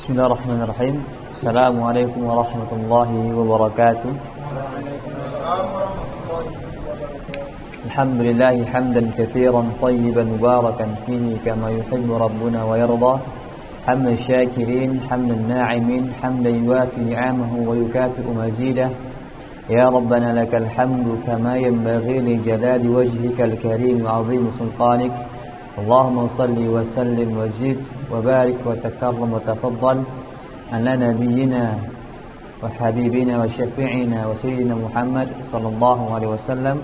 Bismillahirrahmanirrahim. Assalamualaikum warahmatullahi wabarakatuh. Alhamdulillahi hamdan katsiran tayyiban mubarakan fihi kama yuhibbu rabbuna wa yarda. Hamdan syakirin, hamdan na'imin, hamdan yuwafi ni'amahu wa yukafi'u mazidah. Ya Rabbana lakal hamdu kama yanbaghi li jalali wajhikal karim wa 'azimi sultanik. Allahumma salli wa sallim wa zid wa barik wa takarram wa tafaddal ala nabiyyina wa habibina wa syafi'ina wa sayyidina Muhammad sallallahu alaihi wasallam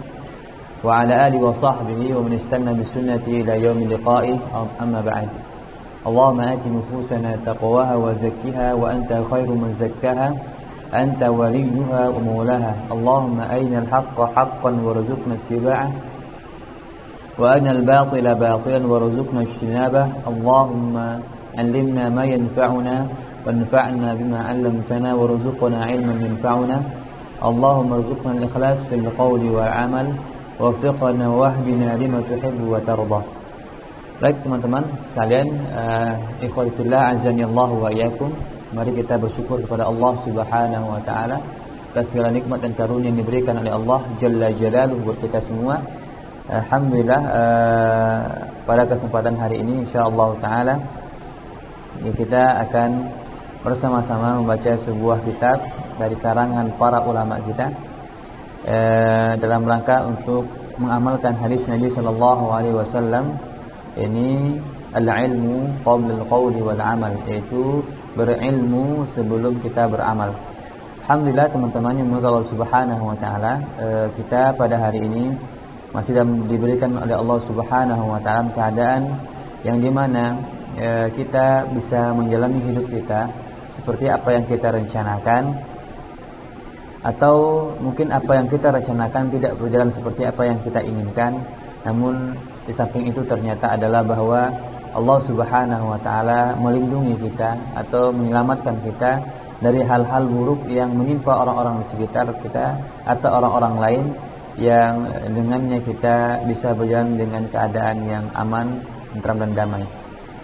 wa ala alihi wa sahbihi wa man istanna bi sunnati ila yaumil liqa'i amma ba'd. Allahumma ati nufusana taqwaha wa zakkiha wa anta khairu man zakkaha anta waliyuha wa mawlaha. Allahumma arina al-haqqa haqqan warzuqna ittiba'ah وأرنا الباطل باطلا وارزقنا اجتنابه. اللهم علمنا ما ينفعنا وانفعنا بما علمتنا وارزقنا علما ينفعنا. اللهم ارزقنا الإخلاص في القول والعمل ووفقنا واهدنا لما تحب وترضى. Baik teman-teman sekalian, ikhwati fillah azani Allah wa iyyakum. Mari kita bersyukur kepada Allah Subhanahu wa taala atas segala nikmat dan karunia yang diberikan oleh Allah Jalla Jalaluhu buat kita semua. Alhamdulillah, pada kesempatan hari ini insyaallah taala kita akan bersama-sama membaca sebuah kitab dari karangan para ulama kita dalam rangka untuk mengamalkan hadis Nabi sallallahu alaihi wasallam, ini al-ilmu qabla al-qawli wal amal, yaitu berilmu sebelum kita beramal. Alhamdulillah teman-teman yang dimuliakan Allah Subhanahu wa taala, kita pada hari ini masih diberikan oleh Allah Subhanahu wa taala keadaan yang dimana kita bisa menjalani hidup kita seperti apa yang kita rencanakan, atau mungkin apa yang kita rencanakan tidak berjalan seperti apa yang kita inginkan. Namun di samping itu ternyata adalah bahwa Allah Subhanahu wa taala melindungi kita atau menyelamatkan kita dari hal-hal buruk yang menimpa orang-orang di sekitar kita atau orang-orang lain, yang dengannya kita bisa berjalan dengan keadaan yang aman, tentram dan damai.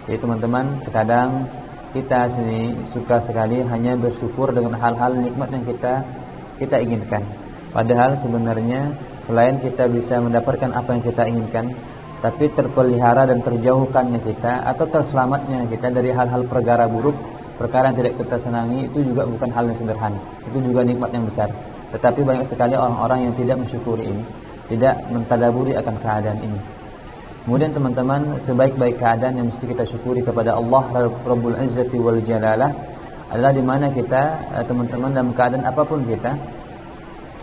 Jadi teman-teman, terkadang kita sini suka sekali hanya bersyukur dengan hal-hal nikmat yang kita inginkan. Padahal sebenarnya selain kita bisa mendapatkan apa yang kita inginkan, tapi terpelihara dan terjauhkannya kita atau terselamatnya kita dari hal-hal perkara buruk, perkara yang tidak kita senangi, itu juga bukan hal yang sederhana. Itu juga nikmat yang besar. Tetapi banyak sekali orang-orang yang tidak mensyukuri ini, tidak mentadaburi akan keadaan ini. Kemudian teman-teman, sebaik-baik keadaan yang mesti kita syukuri kepada Allah Rabbul Izzati wal Jalalah adalah di mana kita, teman-teman, dalam keadaan apapun kita,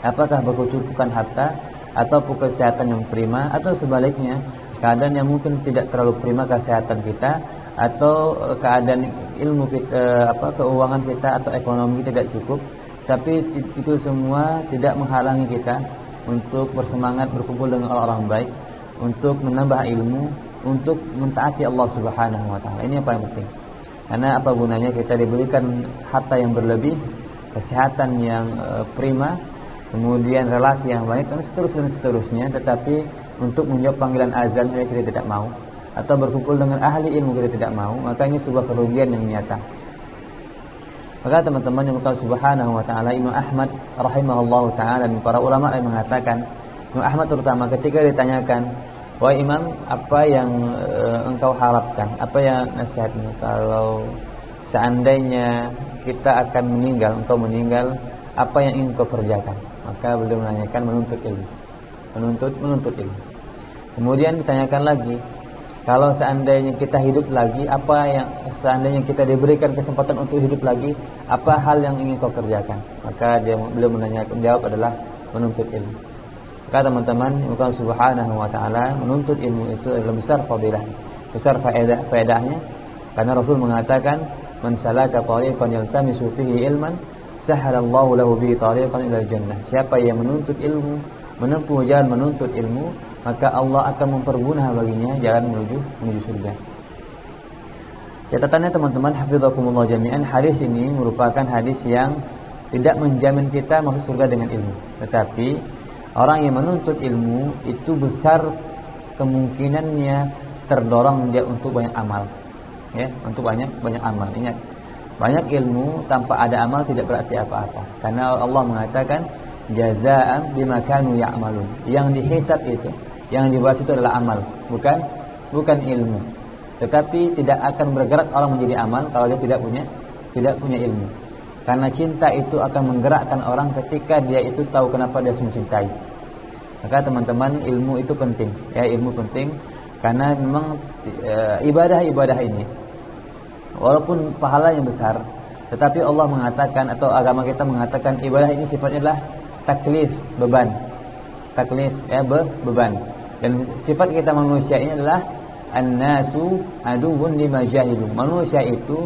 apakah berkecukupan harta atau kesehatan yang prima, atau sebaliknya keadaan yang mungkin tidak terlalu prima kesehatan kita, atau keadaan ilmu kita, keuangan kita atau ekonomi tidak cukup. Tapi itu semua tidak menghalangi kita untuk bersemangat berkumpul dengan orang-orang baik, untuk menambah ilmu, untuk mentaati Allah Subhanahu wa taala. Ini yang paling penting. Karena apa gunanya kita diberikan harta yang berlebih, kesehatan yang prima, kemudian relasi yang baik dan seterusnya, tetapi untuk menjawab panggilan azan kita tidak mau, atau berkumpul dengan ahli ilmu kita tidak mau, maka ini sebuah kerugian yang nyata. Maka teman-teman yang Allah Subhanahu wa taala, Imam Ahmad rahimahullahu taala dan para ulama yang mengatakan, Imam Ahmad terutama ketika ditanyakan Wahai Imam, apa yang engkau harapkan? Apa yang nasihatmu kalau seandainya kita akan meninggal, engkau meninggal, apa yang ingin kau kerjakan? Maka beliau menanyakan menuntut ilmu. Menuntut ilmu. Kemudian ditanyakan lagi, kalau seandainya kita hidup lagi, apa yang seandainya kita diberikan kesempatan untuk hidup lagi, apa hal yang ingin kau kerjakan? Maka beliau menjawab adalah menuntut ilmu. Maka teman-teman, Allah Subhanahu wa taala, menuntut ilmu itu adalah besar fadilah, besar faedahnya. Karena Rasul mengatakan, "Man salaka tariqan yaltamisu fihi ilman, sahalallahu lahu bihi tariqan ilal jannah." Siapa yang menuntut ilmu, menempuh jalan menuntut ilmu, maka Allah akan mempermudah baginya jalan menuju surga. Catatannya teman-teman, hafizakumullah jami'an, hadis ini merupakan hadis yang tidak menjamin kita masuk surga dengan ilmu. Tetapi orang yang menuntut ilmu itu besar kemungkinannya terdorong dia untuk banyak amal. Ya, untuk banyak amal. Ingat, banyak ilmu tanpa ada amal tidak berarti apa-apa. Karena Allah mengatakan jazaa'an bima kanu ya'malun. Yang dihisab itu, yang dibahas itu adalah amal, bukan ilmu. Tetapi tidak akan bergerak orang menjadi amal kalau dia tidak punya ilmu. Karena cinta itu akan menggerakkan orang ketika dia itu tahu kenapa dia mencintai. Maka teman-teman, ilmu itu penting. Ya, ilmu penting karena memang ibadah-ibadah ini walaupun pahalanya besar, tetapi Allah mengatakan atau agama kita mengatakan ibadah ini sifatnya adalah taklif, beban. Taklif, ya, beban. Dan sifat kita manusia ini adalah an-nasu aduwwun lima jahilu. Manusia itu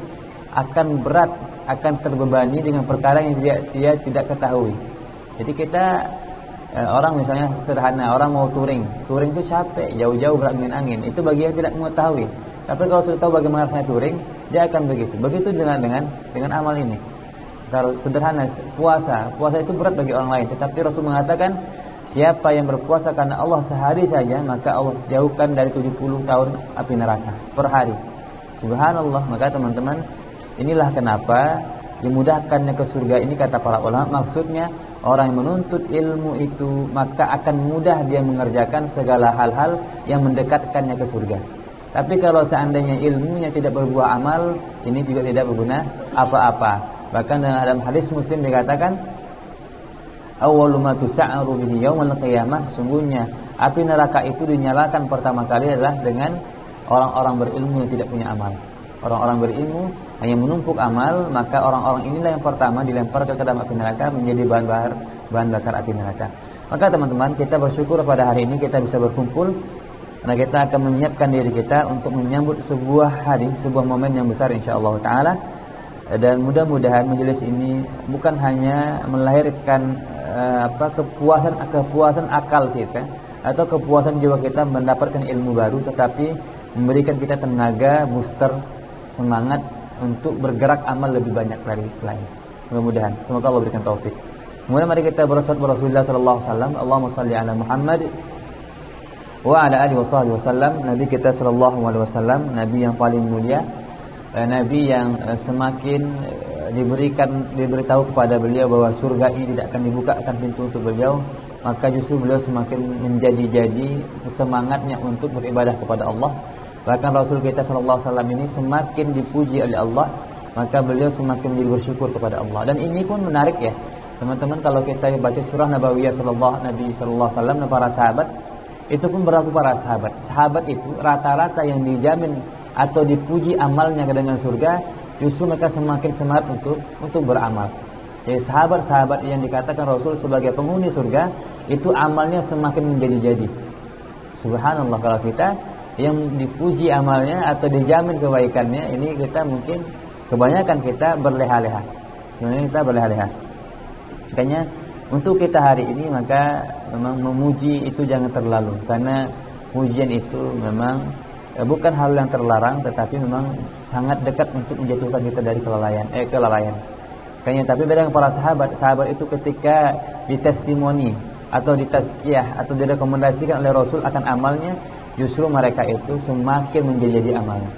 akan berat, akan terbebani dengan perkara yang dia tidak ketahui. Jadi kita orang misalnya sederhana, orang mau touring itu capek, jauh-jauh berangin-angin, itu bagi yang tidak mengetahui. Tapi kalau sudah tahu bagaimana rasanya touring, dia akan begitu. Begitu dengan amal ini. Kalau sederhana, puasa itu berat bagi orang lain, tetapi Rasul mengatakan siapa yang berpuasa karena Allah sehari saja, maka Allah jauhkan dari 70 tahun api neraka per hari. Subhanallah. Maka teman-teman, inilah kenapa dimudahkannya ke surga ini kata para ulama. Maksudnya orang yang menuntut ilmu itu maka akan mudah dia mengerjakan segala hal-hal yang mendekatkannya ke surga. Tapi kalau seandainya ilmunya tidak berbuah amal, ini juga tidak berguna apa-apa. Bahkan dalam hadis Muslim dikatakan, awwalu ma tus'aru bihi yaumil qiyamah, sungguhnya api neraka itu dinyalakan pertama kali adalah dengan orang-orang berilmu yang tidak punya amal. Orang-orang berilmu hanya menumpuk amal, maka orang-orang inilah yang pertama dilempar ke dalam api neraka menjadi bahan bakar api neraka. Maka teman-teman, kita bersyukur pada hari ini kita bisa berkumpul karena kita akan menyiapkan diri kita untuk menyambut sebuah hari, sebuah momen yang besar insyaallah taala. Dan mudah-mudahan majelis ini bukan hanya melahirkan kepuasan akal kita atau kepuasan jiwa kita mendapatkan ilmu baru, tetapi memberikan kita tenaga, booster, semangat untuk bergerak amal lebih banyak dari selain. Mudah-mudahan semoga Allah berikan taufik. Kemudian mari kita bersalawat kepada Rasulullah sallallahu alaihi wasallam. Allahumma shalli ala Muhammad wa ala alihi wasallam. Nabi kita sallallahu alaihi wasallam, nabi yang paling mulia, nabi yang semakin diberitahu kepada beliau bahwa surga ini tidak akan dibukakan pintu untuk beliau, maka justru beliau semakin menjadi semangatnya untuk beribadah kepada Allah. Bahkan Rasul kita sallallahu alaihi wasallam ini semakin dipuji oleh Allah, maka beliau semakin bersyukur kepada Allah. Dan ini pun menarik ya teman-teman, kalau kita baca surah Nabawiyah Nabi sallallahu alaihi wasallam dan para sahabat, itu pun berlaku para sahabat. Sahabat itu rata-rata yang dijamin atau dipuji amalnya dengan surga, justru mereka semakin semangat untuk beramal. Jadi sahabat-sahabat yang dikatakan Rasul sebagai penghuni surga, itu amalnya semakin menjadi-jadi. Subhanallah, kalau kita yang dipuji amalnya atau dijamin kebaikannya, ini kita mungkin kebanyakan kita berleha-leha. Makanya untuk kita hari ini maka memang memuji itu jangan terlalu, karena pujian itu memang bukan hal yang terlarang, tetapi memang sangat dekat untuk menjatuhkan kita dari kelalaian. Kayaknya tapi beda dengan para sahabat itu ketika ditestimoni atau ditazkiyah atau direkomendasikan oleh Rasul akan amalnya, justru mereka itu semakin menjadi amalnya.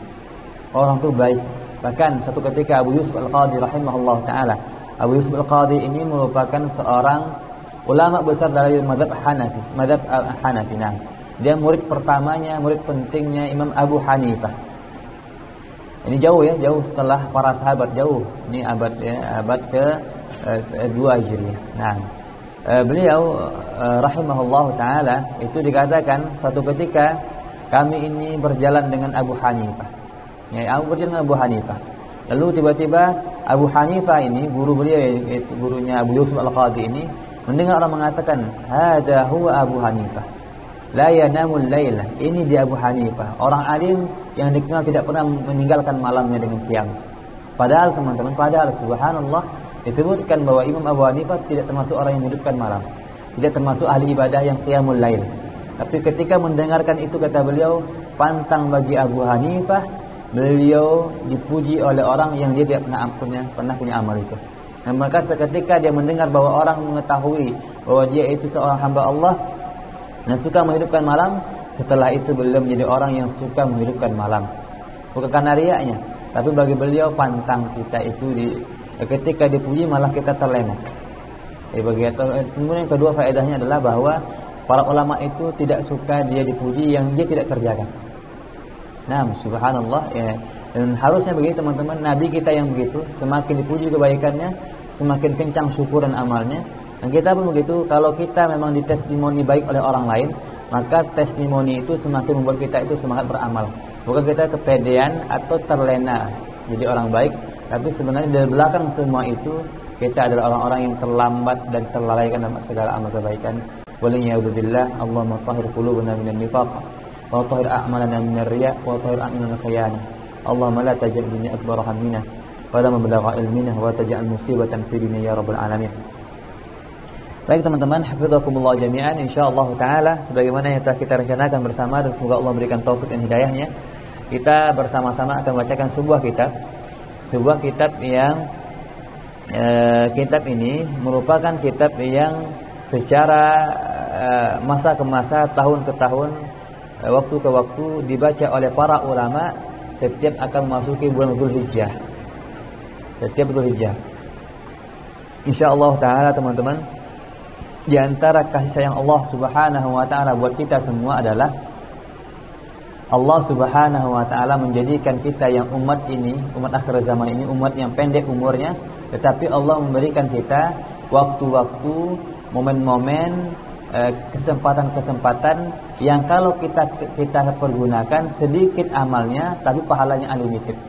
Orang itu baik. Bahkan satu ketika Abu Yusuf Al-Qadhi rahimahullah ta'ala, Abu Yusuf Al-Qadhi ini merupakan seorang ulama besar dari mazhab Hanafi. Nah, Dia murid pertamanya, murid pentingnya Imam Abu Hanifah. Ini jauh ya, jauh setelah para sahabat, jauh. Ini abad ke-2 Hijriah. Nah, beliau rahimahullah taala itu dikatakan suatu ketika kami ini berjalan dengan Abu Hanifah. Ya, aku berjalan dengan Abu Hanifah. Lalu tiba-tiba Abu Hanifah ini, guru beliau yaitu gurunya Abu Yusuf Al-Qadhi ini, mendengar orang mengatakan, "Hada huwa Abu Hanifah. La yanamul laila." Ini dia Abu Hanifah, orang alim yang dikenal tidak pernah meninggalkan malamnya dengan qiyam. Padahal teman-teman, subhanallah, disebutkan bahwa Imam Abu Hanifah tidak termasuk orang yang menghidupkan malam, tidak termasuk ahli ibadah yang qiyamul lail. Tapi ketika mendengarkan itu, kata beliau, pantang bagi Abu Hanifah. Beliau dipuji oleh orang yang dia tidak pernah punya amal itu. Dan maka seketika dia mendengar bahwa orang mengetahui bahwa dia itu seorang hamba Allah dan suka menghidupkan malam, setelah itu beliau menjadi orang yang suka menghidupkan malam. Bukan karena riaknya, tapi bagi beliau pantang kita itu ketika dipuji malah kita terlena. Kemudian yang kedua faedahnya adalah bahwa para ulama itu tidak suka dia dipuji yang dia tidak kerjakan. Nah, subhanallah ya. Dan harusnya begitu teman-teman. Nabi kita yang begitu, semakin dipuji kebaikannya, semakin kencang syukur dan amalnya. Dan kita pun begitu, kalau kita memang ditestimoni baik oleh orang lain, maka testimoni itu semakin membuat kita itu semangat beramal. Bukan kita kepedean atau terlena jadi orang baik, tapi sebenarnya dari belakang semua itu kita adalah orang-orang yang terlambat dan terlalaikan dalam segala amal kebaikan. Waliyadzubillah, Allahumma tahhir qulubana minan nifaq wa tahhir a'malana minar riya wa tahhir a'malana khiyana. Allahumma la taj'al dunya akbar hammina wa la mablagha ilmina wa taj'al musibatan fi dinina ya rabbal alamin. Baik teman-teman, hafizakumullah jami'an, insyaallah taala sebagaimana yang telah kita rencanakan bersama, dan semoga Allah berikan taufik dan hidayahnya, kita bersama-sama akan membacakan sebuah kitab yang kitab ini merupakan kitab yang secara masa ke masa, tahun ke tahun, waktu ke waktu dibaca oleh para ulama setiap akan memasuki bulan Dzulhijjah. Setiap Dzulhijjah. Insyaallah taala teman-teman, di antara kasih sayang Allah Subhanahu wa taala buat kita semua adalah Allah Subhanahu wa taala menjadikan kita yang umat ini, umat akhir zaman ini, umat yang pendek umurnya, tetapi Allah memberikan kita waktu-waktu, momen-momen, kesempatan-kesempatan yang kalau kita pergunakan sedikit amalnya tapi pahalanya unlimited.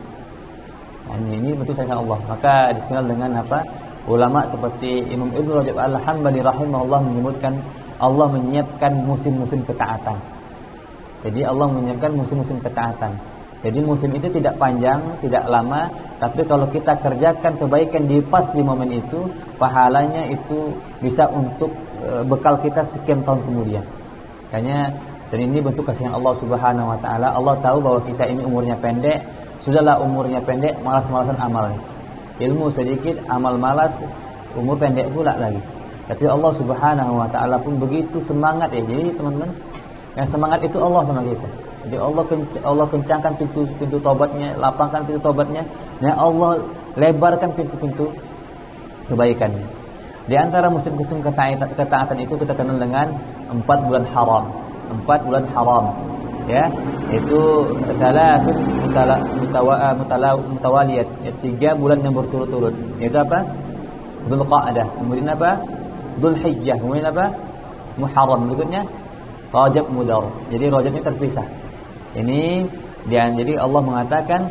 Nah, ini betul sayang Allah. Maka dikenal dengan apa? Ulama seperti Imam Ibnu Rajab Al-Hambali rahimahullah menyebutkan Allah menyiapkan musim-musim ketaatan. Jadi Allah menyiapkan musim-musim ketaatan. Jadi musim itu tidak panjang, tidak lama, tapi kalau kita kerjakan kebaikan di pas di momen itu, pahalanya itu bisa untuk bekal kita sekian tahun kemudian. Makanya, dan ini bentuk kasih Allah Subhanahu wa taala. Allah tahu bahwa kita ini umurnya pendek, sudahlah umurnya pendek, malas-malasan amalnya. Ilmu sedikit, amal malas, umur pendek pula lagi. Tapi Allah Subhanahu wa taala pun begitu semangat ya. Jadi teman-teman, yang semangat itu Allah sama kita. Jadi Allah kencangkan pintu taubatnya, lapangkan pintu taubatnya, dan Allah lebarkan pintu-pintu kebaikannya. Di antara musim-musim ketaatan itu kita kenal dengan 4 bulan haram. 4 bulan haram. Ya, itu salatun mutawaliyat, 3 bulan yang berturut-turut. Itu apa? Dzulqa'dah, kemudian apa? Dzulhijjah, kemudian apa? Muharram, berikutnya Rajab Mudhar. Jadi Rajabnya terpisah. Ini jadi Allah mengatakan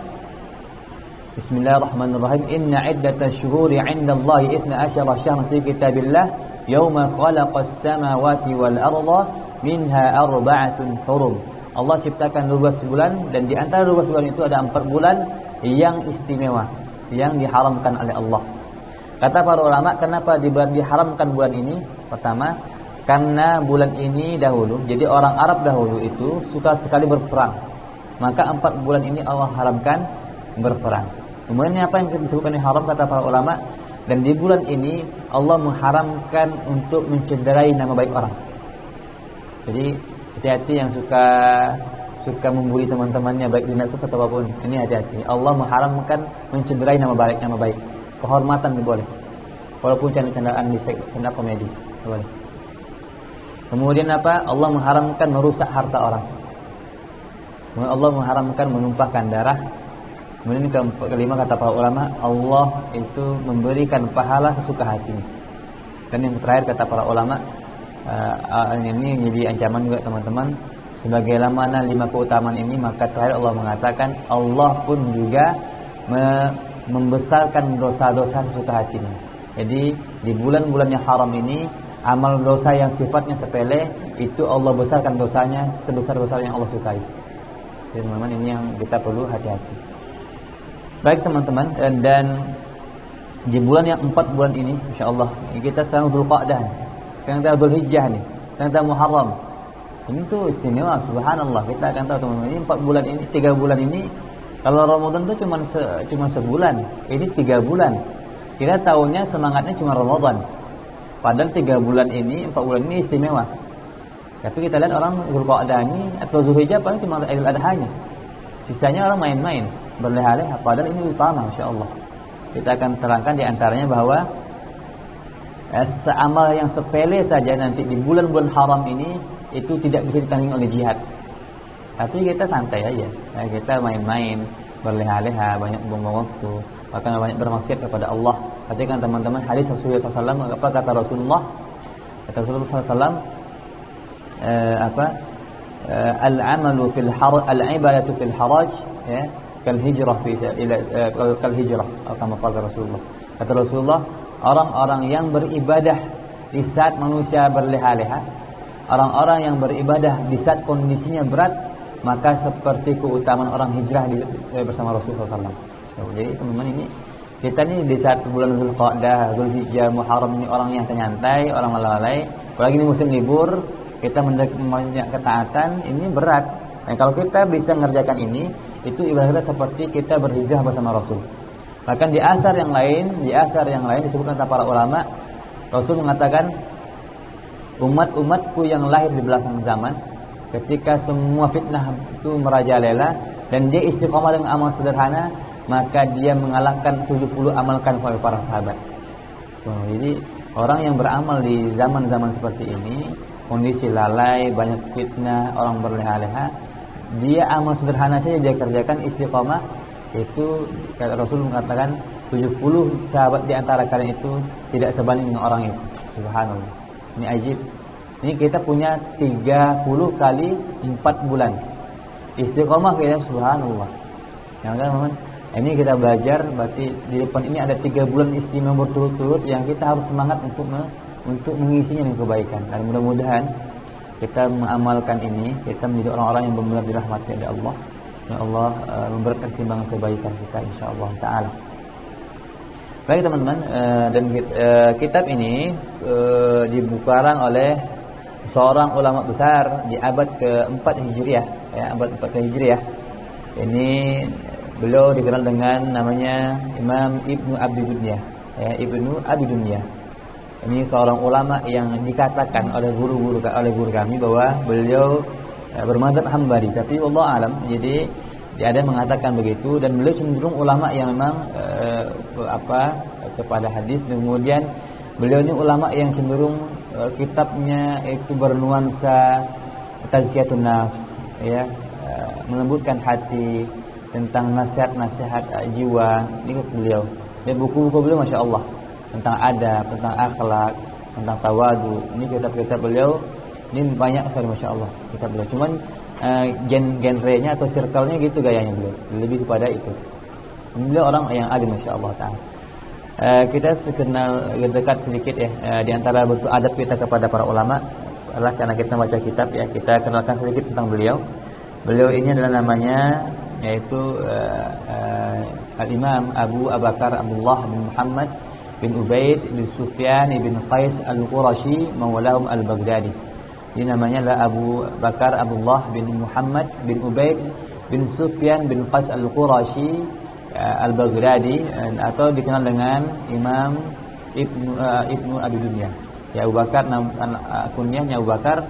Bismillahirrahmanirrahim, inna iddatash syuhuri 'indallahi 12 syahran fi kitabillah yauma khalaqas samawati wal arda minha arba'atun hurum. Allah ciptakan 12 bulan, dan di antara 12 bulan itu ada 4 bulan yang istimewa, yang diharamkan oleh Allah. Kata para ulama, kenapa diharamkan bulan ini? Pertama, karena bulan ini dahulu, jadi orang Arab dahulu itu suka sekali berperang. Maka 4 bulan ini Allah haramkan berperang. Kemudian apa yang disebutkan haram kata para ulama? Dan di bulan ini Allah mengharamkan untuk mencederai nama baik orang. Jadi hati-hati yang suka membuli teman-temannya baik di medsos atau apapun. Ini hati-hati. Allah mengharamkan mencederai nama baik. Kehormatan boleh. Walaupun canda-candaan di stand up komedi boleh. Kemudian apa? Allah mengharamkan merusak harta orang. Allah mengharamkan menumpahkan darah. Kemudian kelima kata para ulama, Allah itu memberikan pahala sesuka hatinya. Dan yang terakhir kata para ulama, ini jadi ancaman juga teman-teman. Sebagaimana 5 keutamaan ini, maka terakhir Allah mengatakan Allah pun juga membesarkan dosa-dosa sesuka hatinya. Jadi di bulan-bulan yang haram ini, amal dosa yang sifatnya sepele itu Allah besarkan dosanya sebesar-besar yang Allah sukai. Jadi teman-teman, ini yang kita perlu hati-hati. Baik teman-teman, dan di bulan yang 4 bulan ini, insyaallah kita sedang Dzulqa'dah, sedang Dzulhijjah nih, sedang Muharram. Ini tuh istimewa, subhanallah. Kita akan tahu teman-teman, ini 4 bulan ini, 3 bulan ini. Kalau Ramadan tuh cuma sebulan, ini 3 bulan. Kita tahunya semangatnya cuma Ramadan. Padahal 3 bulan ini, 4 bulan ini istimewa. Tapi kita lihat orang Dzulqa'dah ini atau Dzulhijjah paling cuma Idul Adha-nya. Sisanya orang main-main, berleha-leha. Padahal ini utama, insyaallah. Kita akan terangkan di antaranya bahwa amal yang sepele saja nanti di bulan-bulan haram ini itu tidak bisa ditandingi oleh jihad. Tapi kita santai aja, kita main-main, berleha-leha, banyak buang waktu, bahkan banyak bermaksiat kepada Allah. Perhatikan teman-teman hadis Rasulullah SAW. Apa kata Rasulullah? Kata Rasulullah SAW, al-amalu fil haraj, al-ibadatu fil haraj, ya, kal hijrah kal hijrah, kama qala Rasulullah. Kata Rasulullah, orang-orang yang beribadah di saat manusia berleha-leha, orang-orang yang beribadah di saat kondisinya berat, maka seperti keutamaan orang hijrah bersama Rasulullah SAW. Jadi teman-teman, ini kita nih di saat bulan Dzulqa'dah, Dzulhijjah, Muharram ini orang yang santai, orang lalai. Apalagi ini musim libur, kita banyak ketaatan, ini berat. Nah, kalau kita bisa mengerjakan ini, itu ibaratnya seperti kita berhijrah bersama Rasul. Bahkan di athar yang lain disebutkan kata para ulama, Rasul mengatakan, umat-umatku yang lahir di belakang zaman, ketika semua fitnah itu merajalela dan dia istiqomah dengan amal sederhana, maka dia mengalahkan 70 amalkan oleh para sahabat. Jadi orang yang beramal di zaman-zaman seperti ini, kondisi lalai, banyak fitnah, orang berleha-leha, dia amal sederhana saja dia kerjakan istiqomah, itu kata Rasul mengatakan 70 sahabat di antara kalian itu tidak sebanding dengan orang itu. Subhanallah. Ini ajib. Ini kita punya 30 kali 4 bulan istiqomah kita, subhanallah. Yang teman-teman, ini kita belajar berarti di depan ini ada 3 bulan istimewa berturut-turut yang kita harus semangat untuk mengisinya dengan kebaikan. Dan mudah-mudahan kita mengamalkan ini, kita menjadi orang-orang yang benar-benar dirahmati oleh Allah. Ya Allah memberikan timbangan kebaikan kita, insyaallah taala. Baik teman-teman, dan kitab ini dibukarang oleh seorang ulama besar di abad ke-4 Hijriah, ya, abad 4 Hijriah. Ini beliau dikenal dengan namanya Imam Ibnu Abi Dunya, ya, Ibnu Abi Dunya. Ini seorang ulama yang dikatakan oleh guru kami bahwa beliau bermadzhab Hambali, tapi Allah alam. Jadi ada yang mengatakan begitu, dan beliau cenderung ulama yang memang kepada hadis. Kemudian beliau ini ulama yang cenderung kitabnya itu bernuansa tazkiyatun nafs, ya, melembutkan hati, tentang nasihat-nasihat jiwa. Ini beliau. Dan buku-buku beliau masya Allah tentang adab, tentang akhlak, tentang tawadu. Ini kitab-kitab beliau ini banyak sekali masya Allah kitab beliau. Cuman genrenya atau circle-nya gitu gayanya beliau, lebih kepada itu. Beliau orang yang alim masya Allah ta'ala. Kita kenal dekat sedikit ya, di antara bentuk adab kita kepada para ulama adalah karena kita baca kitab, ya, kita kenalkan sedikit tentang beliau. Beliau ini adalah namanya yaitu Al-Imam Abu Bakar Abdullah bin Muhammad bin Ubaid bin Sufyan bin Qais Al-Qurashi Mawlahum Al-Baghdadi. Ini namanya adalah Abu Bakar Abdullah bin Muhammad bin Ubaid bin Sufyan bin Qais Al-Qurashi Al-Baghdadi, atau dikenal dengan Imam Ibnu Abi Dunya. Ya, Abu Bakar, kunyahnya Abu Bakar,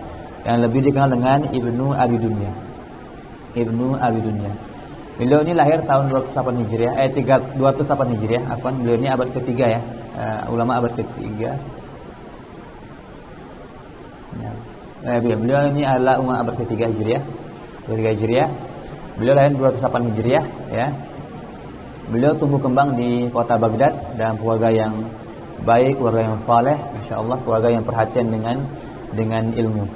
yang lebih dikenal dengan Ibnu Abi Dunya. Ibnu Abi Dunya. Beliau ini lahir tahun 208 Hijriah, 208 Hijriah. Beliau ini abad ketiga, ya, ulama abad ketiga. Ya. Beliau ini adalah umat abad ketiga Hijriah. Beliau lahir 208 Hijriah ya. Beliau tumbuh kembang di kota Baghdad dan keluarga yang baik, keluarga yang saleh, masyaallah, keluarga yang perhatian dengan ilmu.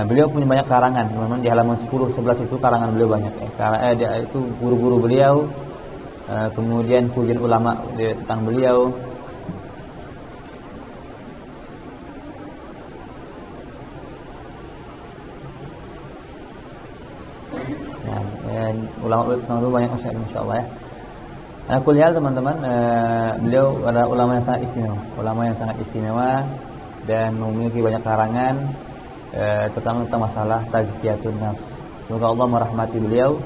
Beliau punya banyak karangan, teman-teman. Di halaman 10-11 itu karangan beliau banyak ya. Itu guru-guru beliau, kemudian pujian ulama tentang beliau. Dan ulama banyak masyaallah ya. Kuliah teman-teman, beliau adalah ulama yang sangat istimewa dan memiliki banyak karangan, terutama tentang masalah tazkiyatun nafs. Semoga Allah merahmati beliau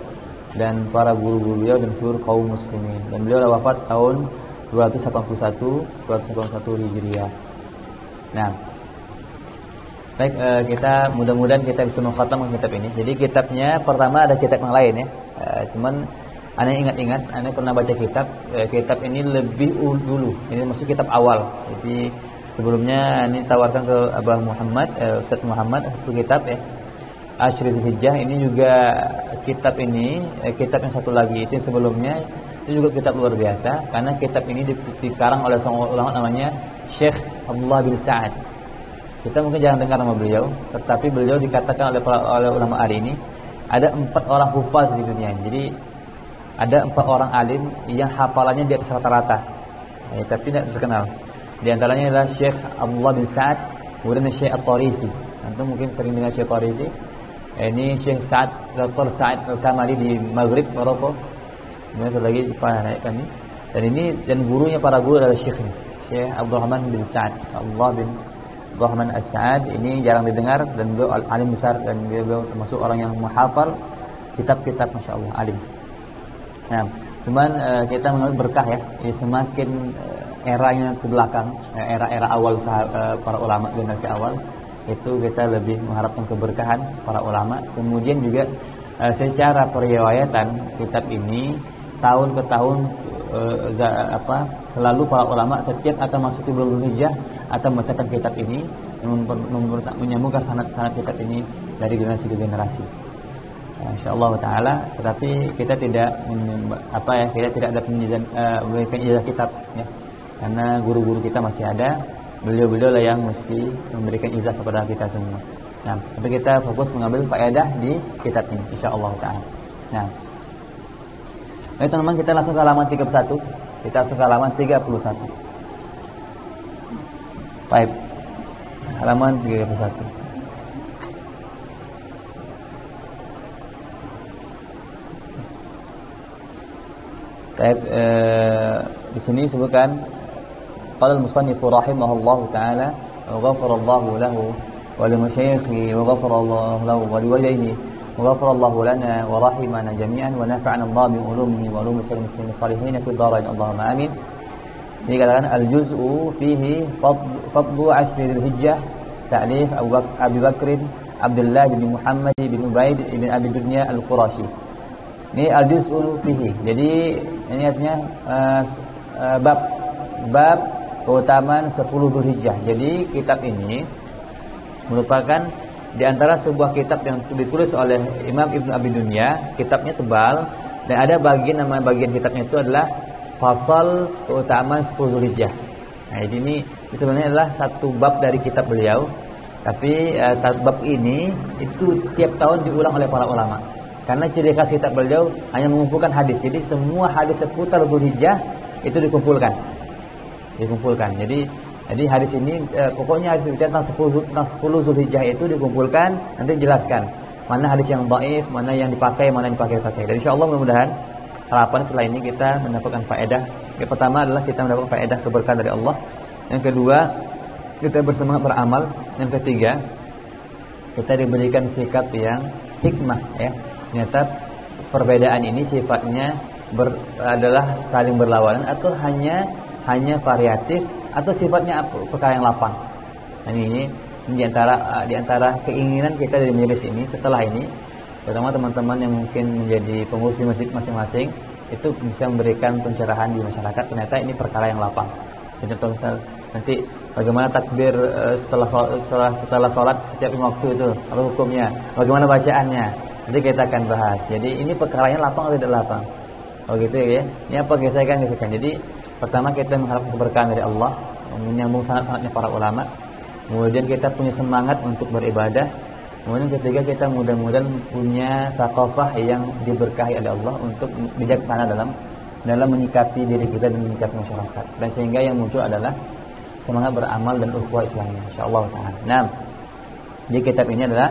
dan para guru-guru beliau dan seluruh kaum muslimin. Dan beliau wafat tahun 281 Hijriah. Nah, baik, kita mudah-mudahan kita bisa mengkhatamkan kitab ini. Jadi kitabnya pertama ada kitab yang lain ya. Cuman Anda ingat-ingat, Anda pernah baca kitab ini lebih dulu. Ini maksud kitab awal. Jadi sebelumnya ini tawarkan ke Abah Muhammad, Ustaz Muhammad, satu kitab ya, Ashri Zulhijjah. Ini juga kitab yang satu lagi itu sebelumnya itu juga kitab luar biasa karena kitab ini dikarang oleh seorang ulama namanya Syekh Abdullah bin Sa'ad. Kita mungkin jarang dengar nama beliau, tetapi beliau dikatakan oleh ulama hari ini ada 4 orang hufaz di dunia ini. Jadi ada 4 orang alim yang hafalannya di atas rata-rata, tapi tidak terkenal. Di antaranya adalah Syekh Abdullah bin Sa'ad, kemudian Syekh At-Tarifi. Antum mungkin sering dengar Syekh At-Tarifi. Ini Syekh Dr. Sa'ad Al-Kamali di Maghrib, Maroko. Kemudian lagi di Panakan ini. Dan gurunya para guru adalah Syekh Abdurrahman bin Sa'ad, Abdullah bin Abdurrahman As-Sa'ad. Ini jarang didengar dan beliau alim besar dan beliau termasuk orang yang menghafal kitab-kitab, masyaallah, alim. Nah, cuman kita mengambil berkah ya. Jadi semakin eranya ke belakang, era-era awal para ulama generasi awal, itu kita lebih mengharapkan keberkahan para ulama. Kemudian juga secara periwayatan kitab ini tahun ke tahun selalu para ulama setiap akan masuk ke bulan Dzulhijjah akan membacakan kitab ini, menyambungkan sanad kitab ini dari generasi ke generasi. Insyaallah taala, tetapi kita tidak kita tidak ada memberikan ijazah kitab ya. Karena guru-guru kita masih ada, beliau-beliau lah yang mesti memberikan ijazah kepada kita semua. Nah, tapi kita fokus mengambil faedah di kitab ini insyaallah taala. Nah, baik teman-teman, kita langsung ke halaman 31. Kita langsung ke halaman 31. Baik. Halaman 31. Di sini disebutkan qala al-musannif rahimahullahu taala wa ghafarallahu lahu wa li masyayikhi wa ghafarallahu lahu wa li walidayhi wa ghafarallahu lana wa rahimana jami'an wa nafa'ana Allah bi ulumihi wa ulumi muslimin salihin fi dharain Allahumma amin. Dikatakan al-juz'u fihi fadlu ashri dzulhijjah ta'lif Abu Bakr Abdullah bin Muhammad bin Ubaid bin Abi Dunya al-Qurashi. Ini al-juz'u fihi. Jadi ini artinya bab keutamaan 10 Dzulhijjah. Jadi kitab ini merupakan di antara sebuah kitab yang ditulis oleh Imam Ibnu Abi Dunya. Kitabnya tebal dan ada nama bagian kitabnya itu adalah Fasal keutamaan 10 Dzulhijjah. Nah, ini sebenarnya adalah satu bab dari kitab beliau. Tapi satu bab ini itu tiap tahun diulang oleh para ulama. Karena ciri khas kitab beliau hanya mengumpulkan hadis. Jadi semua hadis seputar Dzulhijjah itu dikumpulkan. Jadi hadis ini pokoknya hadis bicara tentang 10 Dzulhijjah itu dikumpulkan, nanti dijelaskan mana hadis yang dhaif, mana yang dipakai, mana yang dipakai. Dan insyaallah mudah-mudahan harapan setelah ini kita mendapatkan faedah. Yang pertama adalah kita mendapatkan faedah keberkahan dari Allah. Yang kedua, kita bersemangat beramal. Yang ketiga, kita diberikan sikap yang hikmah ya. Ternyata perbedaan ini sifatnya adalah saling berlawanan atau hanya variatif atau sifatnya perkara yang lapang. Nah, ini di antara keinginan kita dari majelis ini setelah ini, terutama teman-teman yang mungkin menjadi pengurus di masjid masing-masing itu bisa memberikan pencerahan di masyarakat. Ternyata ini perkara yang lapang. Contoh Nanti bagaimana takbir setelah sholat setiap waktu itu, apa hukumnya? Bagaimana bacaannya? Nanti kita akan bahas. Jadi ini perkaranya lapang atau tidak lapang? Oh gitu ya. Ini apa gesekan. Jadi pertama kita mengharap keberkahan dari Allah, menyambung sanad-sanadnya para ulama. Kemudian kita punya semangat untuk beribadah. Kemudian ketiga kita mudah-mudahan punya thaqafah yang diberkahi oleh Allah untuk bijaksana dalam menyikapi diri kita dan menyikapi masyarakat. Dan sehingga yang muncul adalah semangat beramal dan ukhuwah Islamiyah insyaallah taala. Nah, di kitab ini adalah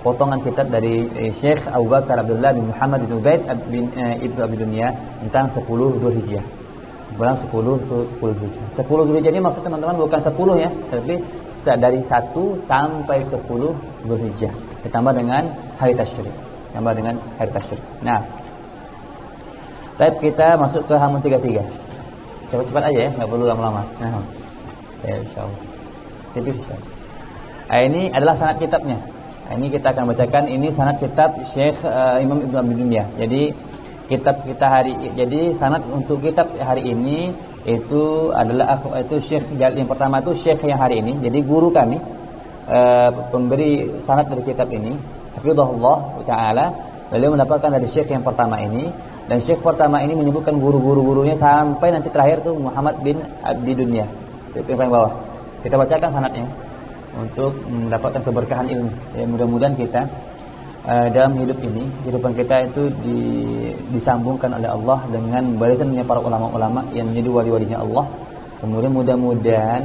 potongan kitab dari Syekh Abu Bakar Abdullah bin Muhammad bin Ubaid bin Ibnu Abi Dunya tentang 10 Dzulhijjah. Bulan 10 Dzulhijjah. 10 Dzulhijjah ini maksud teman-teman bukan 10 ya, tapi dari 1 sampai 10 Dzulhijjah ditambah dengan hari tasyrik. Nah, baik kita masuk ke halaman 33. Cepat-cepat aja ya, enggak perlu lama-lama. Nah, ya insyaallah. Jadi insyaallah. Ini adalah sanad kitabnya. Ini kita akan bacakan ini sanad kitab Syekh Imam Ibnu Abi Dunya. Jadi kitab kita jadi sanad untuk kitab hari ini itu adalah Syekh yang pertama itu Syekh yang hari ini. Jadi guru kami pemberi sanad dari kitab ini, hafizahullah taala, beliau mendapatkan dari Syekh yang pertama ini, dan Syekh pertama ini menyebutkan guru-gurunya sampai nanti terakhir tuh Muhammad bin Abi Dunya. Itu yang paling bawah. Kita bacakan sanadnya untuk mendapatkan keberkahan ilmu. Ya, mudah-mudahan kita dalam kehidupan kita itu disambungkan oleh Allah dengan barisannya para ulama-ulama yang menjadi wali-walinya Allah. Kemudian mudah-mudahan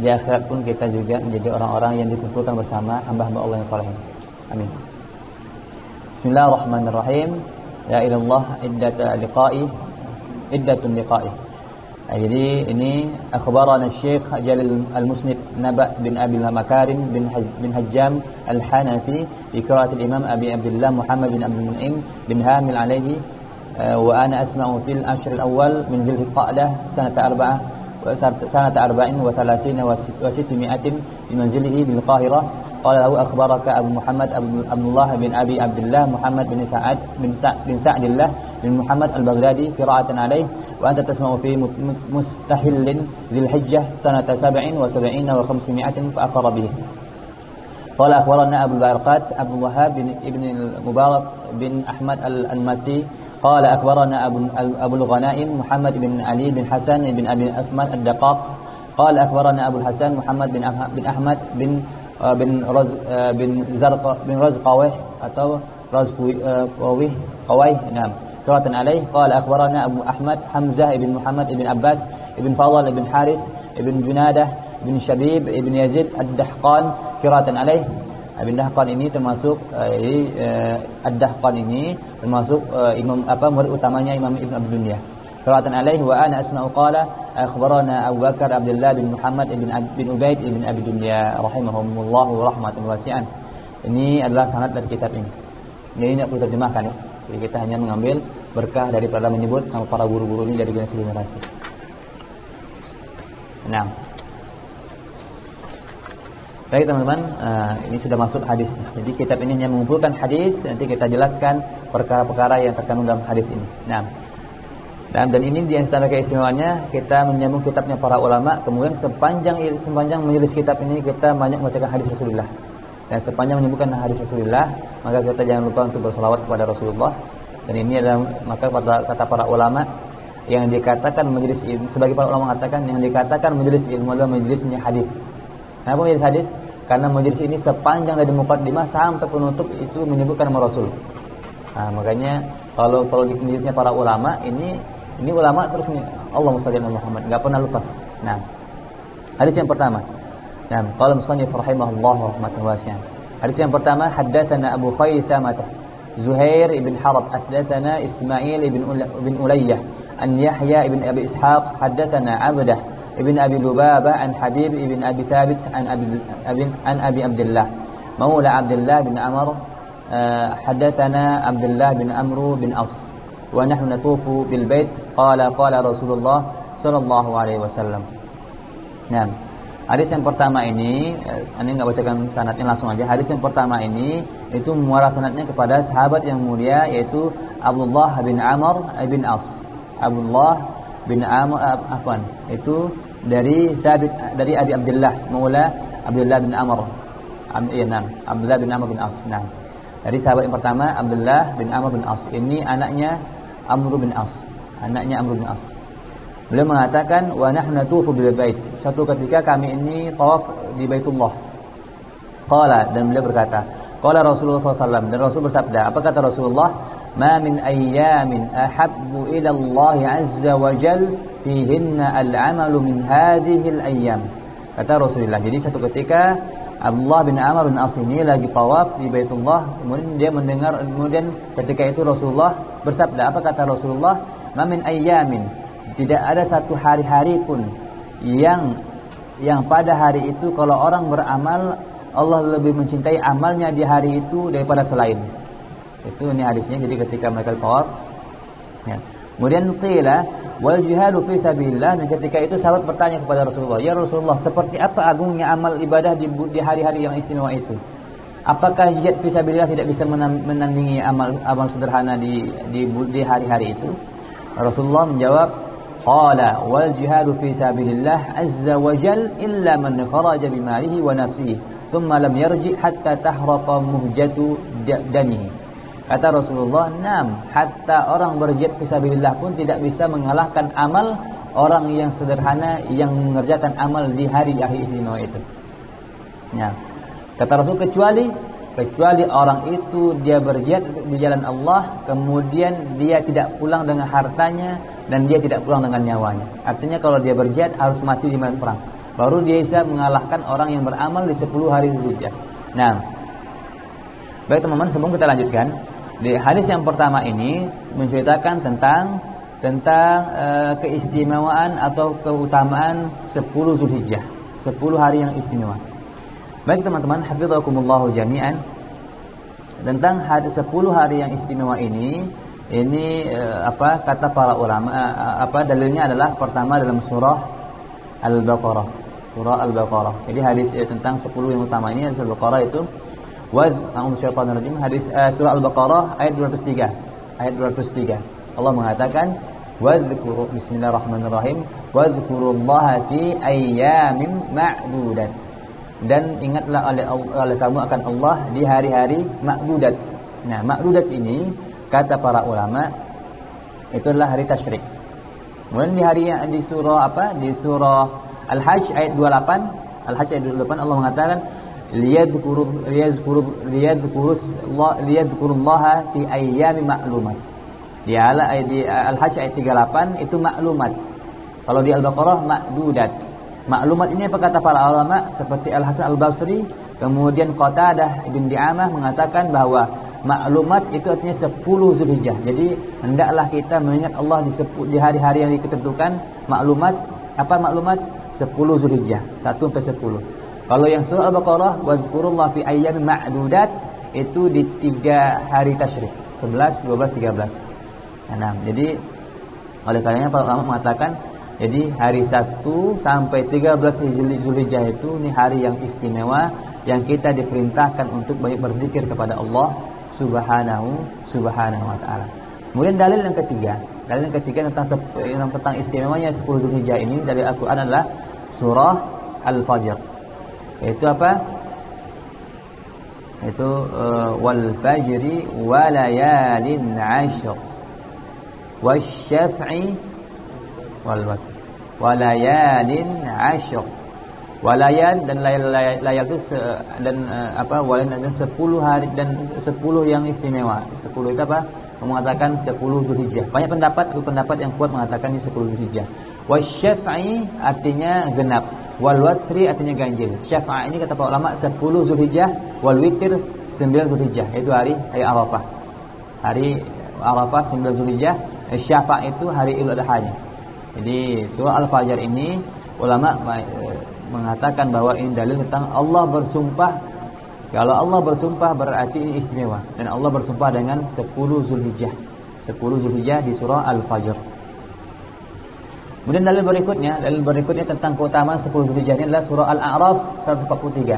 di akhirat pun kita juga menjadi orang-orang yang dikumpulkan bersama hamba-hamba Allah yang saleh. Amin. Bismillahirrahmanirrahim. Ya ilallah iddatun liqa'i. Jadi ini akhbarana Syekh Jalil Al-Musnid Naba bin Abi Makarim bin Hajjam Al-Hanafi bi qira'at al-Imam Abi Abdullah Muhammad bin Abdul Mun'im bin Hamil alayhi wa ana asma'u fil ashr al-awwal min Dhul Qa'dah sanata 34 wa 600 bi manzilihi bil Qahirah. Qala lahu akhbaraka Abu Muhammad Abdullah bin Abi Abdullah Muhammad bin Sa'dillah bin Muhammad al-Baghdadi qira'atan alayhi wa anta tasma'u fi mustahillin Dzul Hijjah sanata 77 wa 500 fa aqarra bihi. Qala akhbarana Abu Barqat Abdul Wahhab bin Ibn al-Mubarak bin Ahmad al-Anmati qala akhbarana Abu al-Ghanaim Muhammad bin Ali bin Hasan bin Abi Uthman ad-Daqaq qala akhbarana Abu al-Hasan Muhammad bin Ahmad bin Razqawih atau Razqawih nam qira'atan alaih qala akhbarana Abu Ahmad Hamzah ibn Muhammad ibn Abbas ibn Fadl ibn Haris ibn Junadah ibn Shabib ibn Yazid ad-Dahqan qira'atan alaih. Ibn Dahqan ini termasuk ad-Dahqan ini termasuk murid utamanya Imam Ibn Abi Dunya. Qira'atan alaihi wa ana asma'u qala akhbarana Abu Bakar Abdullah bin Muhammad bin Ubaid bin Abi Dunya rahimahumullahu rahmatan wasi'an. Ini adalah sanad dari kitab ini. Ini tidak perlu terjemahkan ya. Jadi kita hanya mengambil berkah daripada menyebut nama para guru-guru ini dari generasi. Nah. Baik teman-teman, ini sudah masuk hadis. Jadi kitab ini hanya mengumpulkan hadis, nanti kita jelaskan perkara-perkara yang terkandung dalam hadis ini. Nah, dan ini di antara keistimewaannya kita menyambung kitabnya para ulama. Kemudian sepanjang majelis kitab ini kita banyak membacakan hadis Rasulullah. Dan sepanjang menyebutkan hadis Rasulullah, maka kita jangan lupa untuk berselawat kepada Rasulullah. Dan ini adalah maka kata para ulama yang dikatakan majelis ilmu, sebagai para ulama mengatakan yang dikatakan majelis ilmu adalah majelisnya hadis. Kenapa majelis hadis? Karena majelis ini sepanjang dari muqaddimah sampai penutup itu menyebutkan nama Rasul. Nah, makanya kalau di majelisnya para ulama ini ulama terus nih Allahumma shalli ala Muhammad, enggak pernah lepas. Nah, hadis yang pertama. Nah, qala musannif rahimahullah rahmatan wasi'ah. Hadis yang pertama, haddatsana Abu Khaythamah Zuhair ibn Harb, haddatsana Ismail ibn Ulayyah, an Yahya ibn Abi Ishaq, haddatsana Abdah ibn Abi Lubabah, an Habib ibn Abi Thabit, an Abi Abdullah Maula Abdullah bin Amr, haddatsana Abdullah bin Amr bin As, wa nahnu natufu bil bait, qala Rasulullah sallallahu alaihi wasallam. Nah, hadis yang pertama ini enggak bacakan sanadnya langsung aja. Hadis yang pertama ini itu muara sanadnya kepada sahabat yang mulia yaitu Abdullah bin Amr bin As. Abdullah bin Amr itu dari Abi Abdullah Maula Abdullah bin Amr. Abdullah bin Amr bin As. Nah, dari sahabat yang pertama Abdullah bin Amr bin As. Ini anaknya Amr bin As. Beliau mengatakan, wa nahnu natufu bil bait. Suatu ketika kami ini tawaf di Baitullah. Qala, dan beliau berkata, qala Rasulullah SAW, dan Rasul bersabda, apa kata Rasulullah? Ma min ayyamin ahabbu ila Allah azza wa jal fihinna al-amalu min hadhihi al-ayyam. Kata Rasulullah. Jadi satu ketika Abdullah bin Amr bin As ini lagi tawaf di Baitullah, kemudian dia mendengar, kemudian ketika itu Rasulullah bersabda, apa kata Rasulullah? Ma min ayyamin, tidak ada satu hari-hari pun yang pada hari itu kalau orang beramal, Allah lebih mencintai amalnya di hari itu daripada selain. Itu ini hadisnya. Jadi ketika mereka tawaf, ya. Kemudian qila wal jihadu fi sabilillah, dan ketika itu sahabat bertanya kepada Rasulullah, ya Rasulullah, seperti apa agungnya amal ibadah di hari-hari yang istimewa itu? Apakah jihad fi sabilillah tidak bisa menandingi amal sederhana di hari-hari itu? Rasulullah menjawab, qala wal jihadu fi sabilillah azza wa jal illa man kharaja bimalihi wa nafsihi thumma lam yarji hatta tahraqa muhjatu danihi. Kata Rasulullah, "Nam, hatta orang berjihad fi sabilillah pun tidak bisa mengalahkan amal orang yang sederhana yang mengerjakan amal di hari-hari istimewa itu." Ya. Kata Rasul, kecuali orang itu dia berjihad di jalan Allah, kemudian dia tidak pulang dengan hartanya dan dia tidak pulang dengan nyawanya. Artinya kalau dia berjihad harus mati di medan perang, baru dia bisa mengalahkan orang yang beramal di 10 hari Dzulhijjah. Nah, baik teman-teman, sebelum kita lanjutkan, di hadis yang pertama ini menceritakan tentang keistimewaan atau keutamaan 10 Dzulhijjah, 10 hari yang istimewa. Baik teman-teman, hafizakumullahu jami'an, tentang hadis 10 hari yang istimewa ini kata para ulama, dalilnya adalah pertama dalam surah Al-Baqarah. Jadi hadis tentang 10 yang utama ini, hadis Al-Baqarah itu hadis surah Al-Baqarah ayat 203. Allah mengatakan, wadhkuru, bismillahirrahmanirrahim, wadhkurullaha fi ayyamin ma'dudat, dan ingatlah oleh kamu akan Allah di hari-hari ma'dudat. Nah, ma'dudat ini kata para ulama itu adalah hari tasyrik. Kemudian di surah Al-Hajj ayat 28, Allah mengatakan liyadhkurullaha fi ayyamin ma'lumat. Di Al-Hajj ayat 38 itu ma'lumat. Kalau di Al-Baqarah ma'dudat. Maklumat ini apa kata para ulama seperti Al-Hasan Al-Basri, kemudian Qatadah Ibn Di'amah mengatakan bahwa maklumat itu artinya 10 Dzulhijjah. Jadi hendaklah kita mengingat Allah di hari-hari yang ditentukan. Maklumat 10 Dzulhijjah 1 sampai 10. Kalau yang surah Al-Baqarah wazkurullah fi ayyamin ma'dudat itu di 3 hari tasyrik, 11, 12, 13. Nah, jadi oleh karenanya para ulama mengatakan, jadi hari 1 sampai 13 Dzulhijjah itu ini hari yang istimewa yang kita diperintahkan untuk banyak berzikir kepada Allah Subhanahu wa taala. Kemudian dalil yang ketiga tentang istimewanya 10 Dzulhijjah ini dari Al-Qur'an adalah surah Al-Fajr. Yaitu apa? Itu wal fajri wa layalin 'ashr wasyaf'i wal watr walayalin 'ashr. Walayan dan layal itu walayan dan 10 hari dan 10 yang istimewa. 10 itu apa? Mengatakan 10 Dzulhijjah. Banyak pendapat yang kuat mengatakan ini 10 Dzulhijjah. Wasyaf'i artinya genap, wal watri artinya ganjil. Syafa' ini kata para ulama 10 Dzulhijjah, wal witr 9 Dzulhijjah. Itu hari Arafah. Hari Arafah 9 Dzulhijjah. Syafa' itu hari Idul Adha. Jadi surah Al-Fajr ini ulama mengatakan bahwa ini dalil tentang Allah bersumpah. Kalau Allah bersumpah berarti ini istimewa, dan Allah bersumpah dengan 10 Dzulhijjah. 10 Dzulhijjah di surah Al-Fajr. Kemudian dalil berikutnya tentang keutamaan 10 Dzulhijjah ini adalah surah Al-A'raf 143.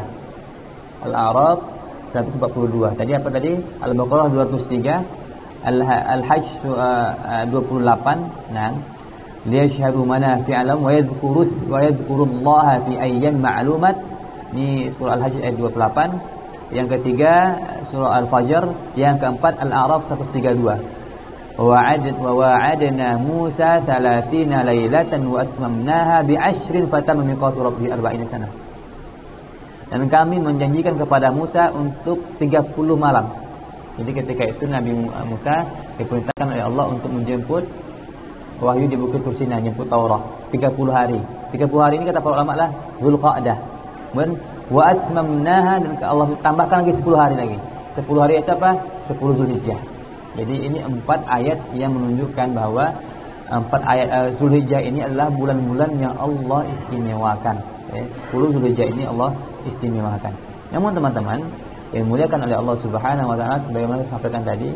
Al-A'raf 142. Tadi apa tadi? Al-Baqarah 203, Al-Hajj 28. Nah, liyashhadu manafi'a lahum wa yadhkurullaha fi ayyamin ma'lumat. Ini surah Al-Hajj ayat 28. Yang ketiga surah Al-Fajr. Yang keempat Al-A'raf 132. وَوَعَدْنَا مُوسَى 30 لَيْلَةً وَأَتْمَمْنَاهَا بِعَشْرٍ فَتَمَّ مِيقَاتُ رَبِّهِ 40 سَنَةً. Dan kami menjanjikan kepada Musa untuk 30 malam. Jadi ketika itu Nabi Musa diperintahkan oleh Allah untuk menjemput wahyu di Bukit Tursina, jemput Taurat 30 hari. 30 hari ini kata para ulama lah Zulqa'dah. Kemudian wa atmamnaha, dan Allah tambahkan lagi 10 hari lagi. 10 hari itu apa? 10 Zulhijjah. Jadi ini 4 ayat yang menunjukkan bahwa 4 ayat Zulhijjah ini adalah bulan-bulan yang Allah istimewakan. 10 Zulhijjah ini Allah istimewakan. Namun teman-teman yang dimuliakan oleh Allah Subhanahu wa taala, sebagaimana saya sampaikan tadi,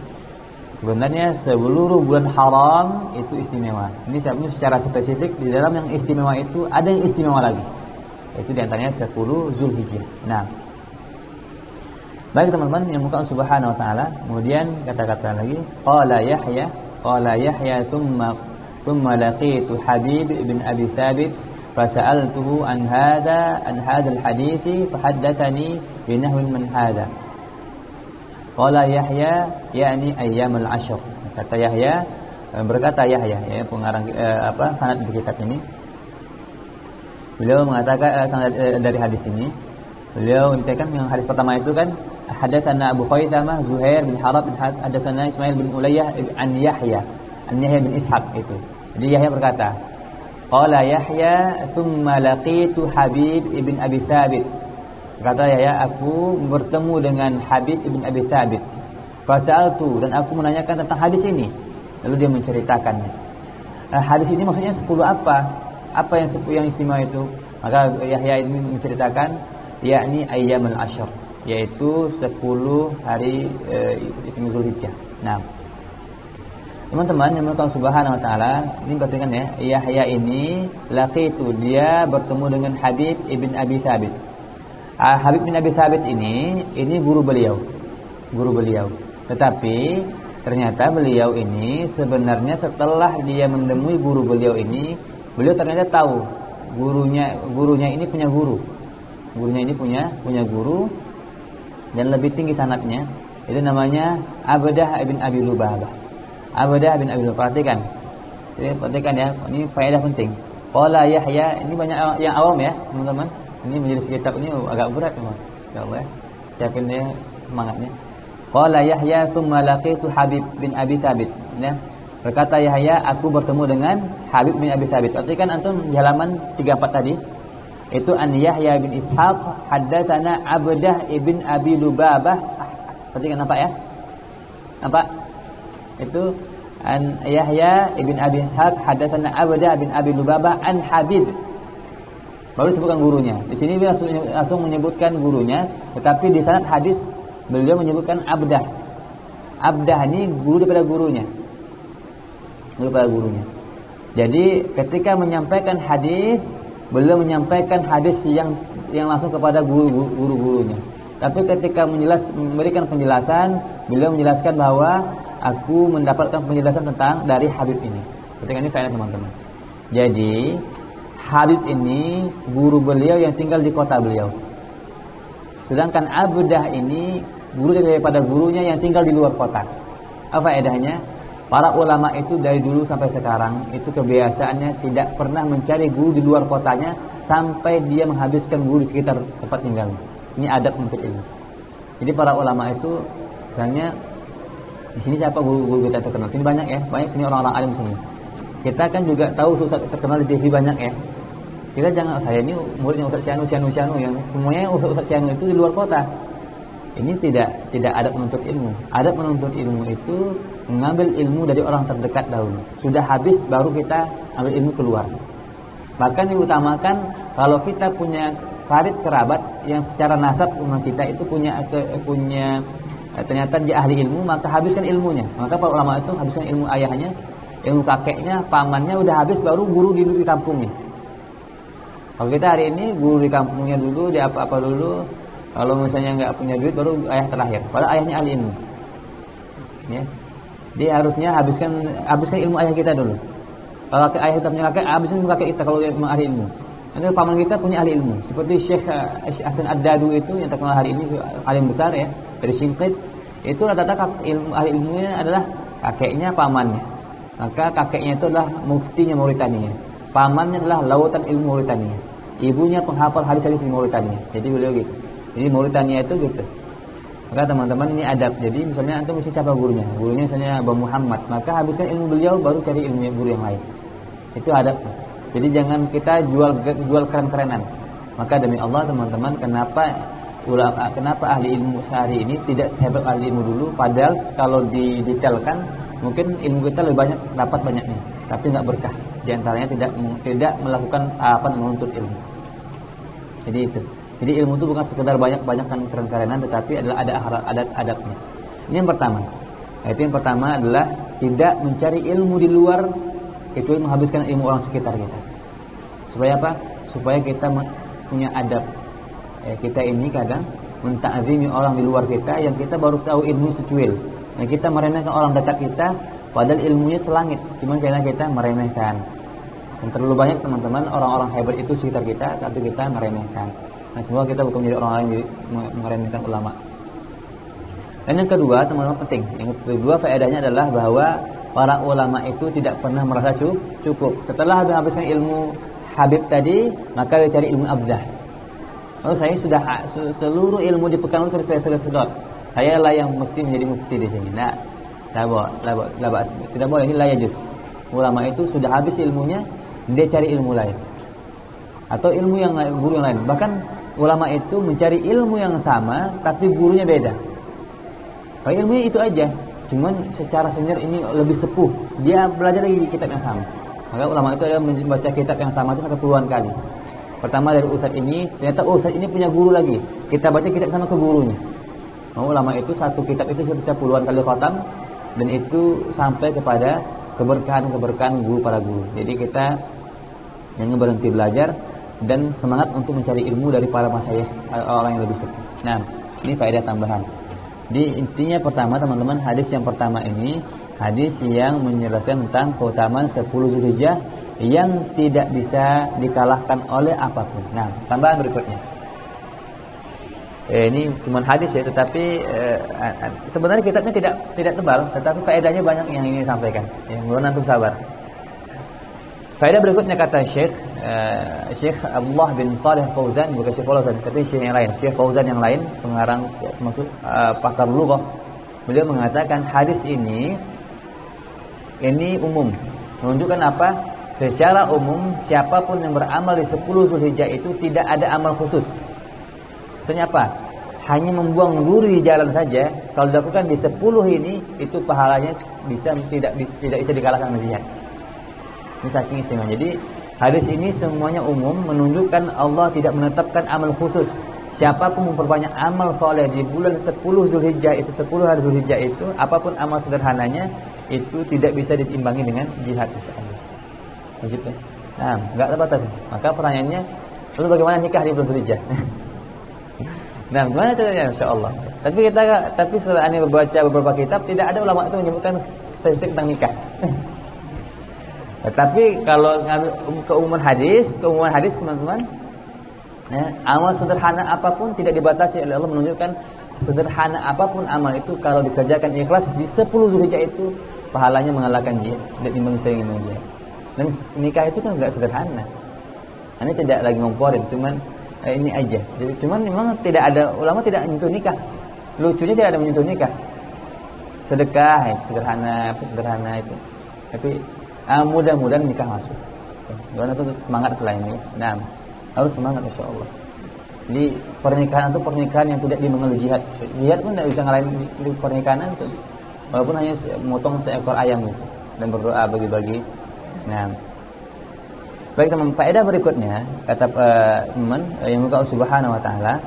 sebenarnya seluruh bulan haram itu istimewa. Ini secara spesifik di dalam yang istimewa itu ada yang istimewa lagi. Itu di antaranya 10 Zulhijjah. Nah, baik teman-teman yang muka Subhanahu wa taala, kemudian kata-kata lagi, qala Yahya thumma laqitu Habib bin Abi Thabit fasa'altuhu an hadha al-hadits fahaddathani bi nahwin min hadha. Qala Yahya yani ayyam al-ashr. Kata Yahya, berkata Yahya, ya pengarang sanad di kitab ini. Beliau mengatakan sanad dari hadis ini. Beliau menceritakan yang hadis pertama itu kan, hadatsana Abu Khaisamah Zuhair bin Harab bin hadatsana Ismail bin Ulayyah an Yahya bin Ishaq itu. Jadi Yahya berkata, qala Yahya thumma laqitu Habib ibn Abi Thabit. Kata Yahya, aku bertemu dengan Habib ibn Abi Thabit. Fasa'altu, dan aku menanyakan tentang hadis ini. Lalu dia menceritakannya. Hadis ini maksudnya 10 apa? Apa yang istimewa itu? Maka Yahya ini menceritakan yakni ayyamul ashr, yaitu 10 hari istimewa Zulhijjah. Nah, teman-teman yang Allah Subhanahu wa taala, ini perhatikan ya, Yahya ini laqitu, dia bertemu dengan Habib ibn Abi Thabit. Habib bin Abi Thabit ini guru beliau. Tetapi ternyata beliau ini sebenarnya setelah dia menemui guru beliau ini, beliau ternyata tahu gurunya ini punya guru. Gurunya ini punya guru dan lebih tinggi sanadnya. Itu namanya Abdah bin Abi Lubabah. Abdah bin Abi Lubabah. Perhatikan ya, ini faedah penting. Qala Yahya, ini banyak yang awam ya, teman-teman. Ini menjadi kitab ini agak berat memang. Insyaallah ya. Siapin ya semangatnya. Qala Yahya tsumma laqitu Habib bin Abi Thabit. Ya. Berkata Yahya, aku bertemu dengan Habib bin Abi Thabit. Perhatikan antum di halaman 34 tadi. Itu an Yahya bin Ishaq haddatsana Abdah ibn Abi Lubabah. Perhatikan nampak ya? Nampak? Itu an Yahya ibn Abi Ishaq haddatsana Abdah bin Abi Lubabah an Habib. Baru sebutkan gurunya. Di sini dia langsung menyebutkan gurunya, tetapi di sanad hadis beliau menyebutkan Abdah. Abdah ini guru daripada gurunya. Jadi ketika menyampaikan hadis, beliau menyampaikan hadis yang langsung kepada guru-gurunya. Tapi ketika memberikan penjelasan, beliau menjelaskan bahwa aku mendapatkan penjelasan tentang dari Habib ini. Ketika ini faedah teman-teman. Jadi Habib ini guru beliau yang tinggal di kota beliau. Sedangkan Abdah ini guru daripada gurunya yang tinggal di luar kota. Apa faedahnya? Para ulama itu dari dulu sampai sekarang itu kebiasaannya tidak pernah mencari guru di luar kotanya sampai dia menghabiskan guru di sekitar tempat tinggalnya. Ini adab untuk ilmu. Jadi para ulama itu, misalnya di sini siapa guru kita terkenal? Sini banyak ya, banyak sini orang-orang alim sini. Kita kan juga tahu Ustaz terkenal di TV banyak ya. Kita jangan, saya ini muridnya Ustaz Syanu yang semuanya Ustaz Syanu itu di luar kota. Ini tidak adab menuntut ilmu. Adab menuntut ilmu itu mengambil ilmu dari orang terdekat dahulu. Sudah habis baru kita ambil ilmu keluar. Bahkan diutamakan kalau kita punya karib kerabat yang secara nasab rumah kita itu punya ternyata dia ahli ilmu, maka habiskan ilmunya. Maka para ulama itu habiskan ilmu ayahnya, ilmu kakeknya, pamannya udah habis baru guru di kampungnya. Kalau kita hari ini guru di kampungnya dulu, di apa-apa dulu. Kalau misalnya nggak punya duit baru ayah terakhir. Padahal ayahnya ahli ilmu. Ya. Dia harusnya habiskan ilmu ayah kita dulu. Kalau ayah kita punya kakek, habis itu kakek kita kalau dia ahli ilmu. Nanti paman kita punya ahli ilmu. Seperti Syekh Hasan Ad-Dadu itu yang terkenal hari ini, alim besar ya, dari Singkit. Itu rata-rata ahli ilmunya adalah kakeknya, pamannya. Maka kakeknya itu adalah muftinya Mauritania. Pamannya adalah lautan ilmu Mauritania. Ibunya penghafal hadis-hadis di Mauritania. Jadi beliau gitu. Jadi Mauritania itu gitu. Maka teman-teman ini adab. Jadi misalnya antum mesti siapa gurunya? Gurunya misalnya Abu Muhammad. Maka habiskan ilmu beliau baru cari ilmu guru yang lain. Itu adab. Jadi jangan kita jual keren-kerenan. Maka demi Allah teman-teman, kenapa ahli ilmu sehari ini tidak sehebat ahli ilmu dulu? Padahal kalau didetailkan mungkin ilmu kita lebih banyak, dapat banyaknya, tapi nggak berkah. Di antaranya tidak melakukan tahapan menuntut ilmu. Jadi itu. Jadi ilmu itu bukan sekedar banyak-banyakan keren-kerenan, tetapi adalah ada adat-adatnya. Ini yang pertama. Itu yang pertama adalah tidak mencari ilmu di luar, kecuali menghabiskan ilmu orang sekitar kita. Supaya apa? Supaya kita punya adab. Kita ini kadang mentakzimi orang di luar kita yang kita baru tahu ilmu secuil. Kita meremehkan orang dekat kita, padahal ilmunya selangit. Cuma karena kita meremehkan. Dan terlalu banyak teman-teman orang-orang hebat itu sekitar kita, tapi kita meremehkan. Nah, semoga kita bukan menjadi orang lain meremehkan ulama. Dan yang kedua, teman-teman penting. Yang kedua faedahnya adalah bahwa para ulama itu tidak pernah merasa cukup. Setelah menghabiskan ilmu Habib tadi, maka dia cari ilmu abdah. Lalu saya sudah seluruh ilmu di Pekanbaru sudah saya sedot. Saya lah yang mesti menjadi mufti di sini. Nah, tidak boleh, ini la yajuz. Ulama itu sudah habis ilmunya, dia cari ilmu lain. Atau ilmu yang lain, guru yang lain. Bahkan ulama itu mencari ilmu yang sama tapi gurunya beda. Kalau ilmunya itu aja, cuman secara senior ini lebih sepuh, dia belajar lagi kitab yang sama. Maka ulama itu adalah membaca kitab yang sama itu sampai puluhan kali. Pertama dari ustaz ini, ternyata ustaz ini punya guru lagi. Kita baca kitab sama ke gurunya. Ulama itu satu kitab itu bisa puluhan kali khatam, dan itu sampai kepada keberkahan guru para guru. Jadi kita jangan berhenti belajar dan semangat untuk mencari ilmu dari para masyayikh, orang yang lebih sepuh. Nah, ini faedah tambahan. Di intinya pertama teman-teman, hadis yang pertama ini hadis yang menjelaskan tentang keutamaan 10 Zulhijjah yang tidak bisa dikalahkan oleh apapun. Nah, tambahan berikutnya. Ini cuma hadis ya, tetapi sebenarnya kitabnya tidak tebal, tetapi faedahnya banyak yang ingin disampaikan. Ya, mohon antum sabar. Faedah berikutnya kata Syekh Abdullah bin Shalih Fauzan, bukan Syekh Fauzan, tapi Syekh yang lain, Syekh Fauzan yang lain, pengarang termasuk pakar lughah. Beliau mengatakan hadis ini umum, menunjukkan apa? Secara umum siapapun yang beramal di 10 Zulhijjah itu tidak ada amal khusus. Maksudnya apa? Hanya membuang duri di jalan saja, kalau dilakukan di 10 ini, itu pahalanya tidak bisa dikalahkan dengan jihad. Ini saking istimewa. Jadi hadis ini semuanya umum, menunjukkan Allah tidak menetapkan amal khusus. Siapapun memperbanyak amal soleh di bulan 10 Zulhijjah itu, 10 hari Zulhijjah itu, apapun amal sederhananya, itu tidak bisa diimbangi dengan jihad, insyaallah. Begitu. Nah, enggak terbatas. Maka pertanyaannya, lalu bagaimana nikah di bulan Zulhijjah? Nah, gimana caranya? Insyaallah. Tapi setelah ini membaca beberapa kitab, tidak ada ulama itu menyebutkan spesifik tentang nikah. Tetapi kalau ngambil keumuman hadis teman-teman, ya, amal sederhana apapun tidak dibatasi oleh Allah, menunjukkan sederhana apapun amal itu kalau dikerjakan ikhlas di 10 Zulhijjah itu pahalanya mengalahkan jihad dan imbang sering jihad. Dan nikah itu kan enggak sederhana. Ini tidak lagi ngomporin, cuman ini aja. Jadi cuman memang tidak ada ulama tidak menyentuh nikah. Lucunya tidak ada menyentuh nikah. Sedekah sederhana itu. Tapi mudah-mudahan nikah masuk. Karena itu semangat selain ini. Nah, harus semangat insyaallah. Jadi pernikahan itu pernikahan yang tidak dimengerti jihad. Jihad pun tidak bisa ngalahin di pernikahan itu. Walaupun hanya motong seekor ayam itu dan berdoa bagi-bagi. Nah, baik teman, faedah berikutnya kata teman yang muka Subhanahu wa taala.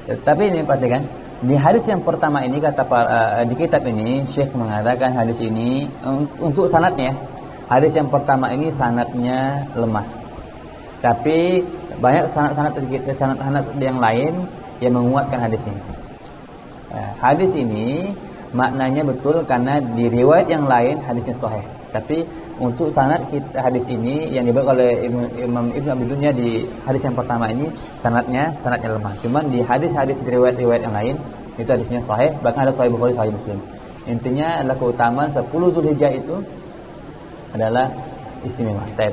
Tapi ini perhatikan, di hadis yang pertama ini kata di kitab ini Syekh mengatakan hadis ini untuk sanadnya, hadis yang pertama ini sanadnya lemah. Tapi banyak sanad yang lain yang menguatkan hadis ini. Hadis ini maknanya betul karena di riwayat yang lain hadisnya sahih. Tapi untuk sanad kita hadis ini yang dibawa oleh Imam Ibnu Abi Dunya di hadis yang pertama ini sanadnya lemah. Cuman di hadis-hadis riwayat-riwayat yang lain itu hadisnya sahih, bahkan ada sahih Bukhari, sahih Muslim. Intinya adalah keutamaan 10 Zulhijjah itu adalah istimewa. Baik.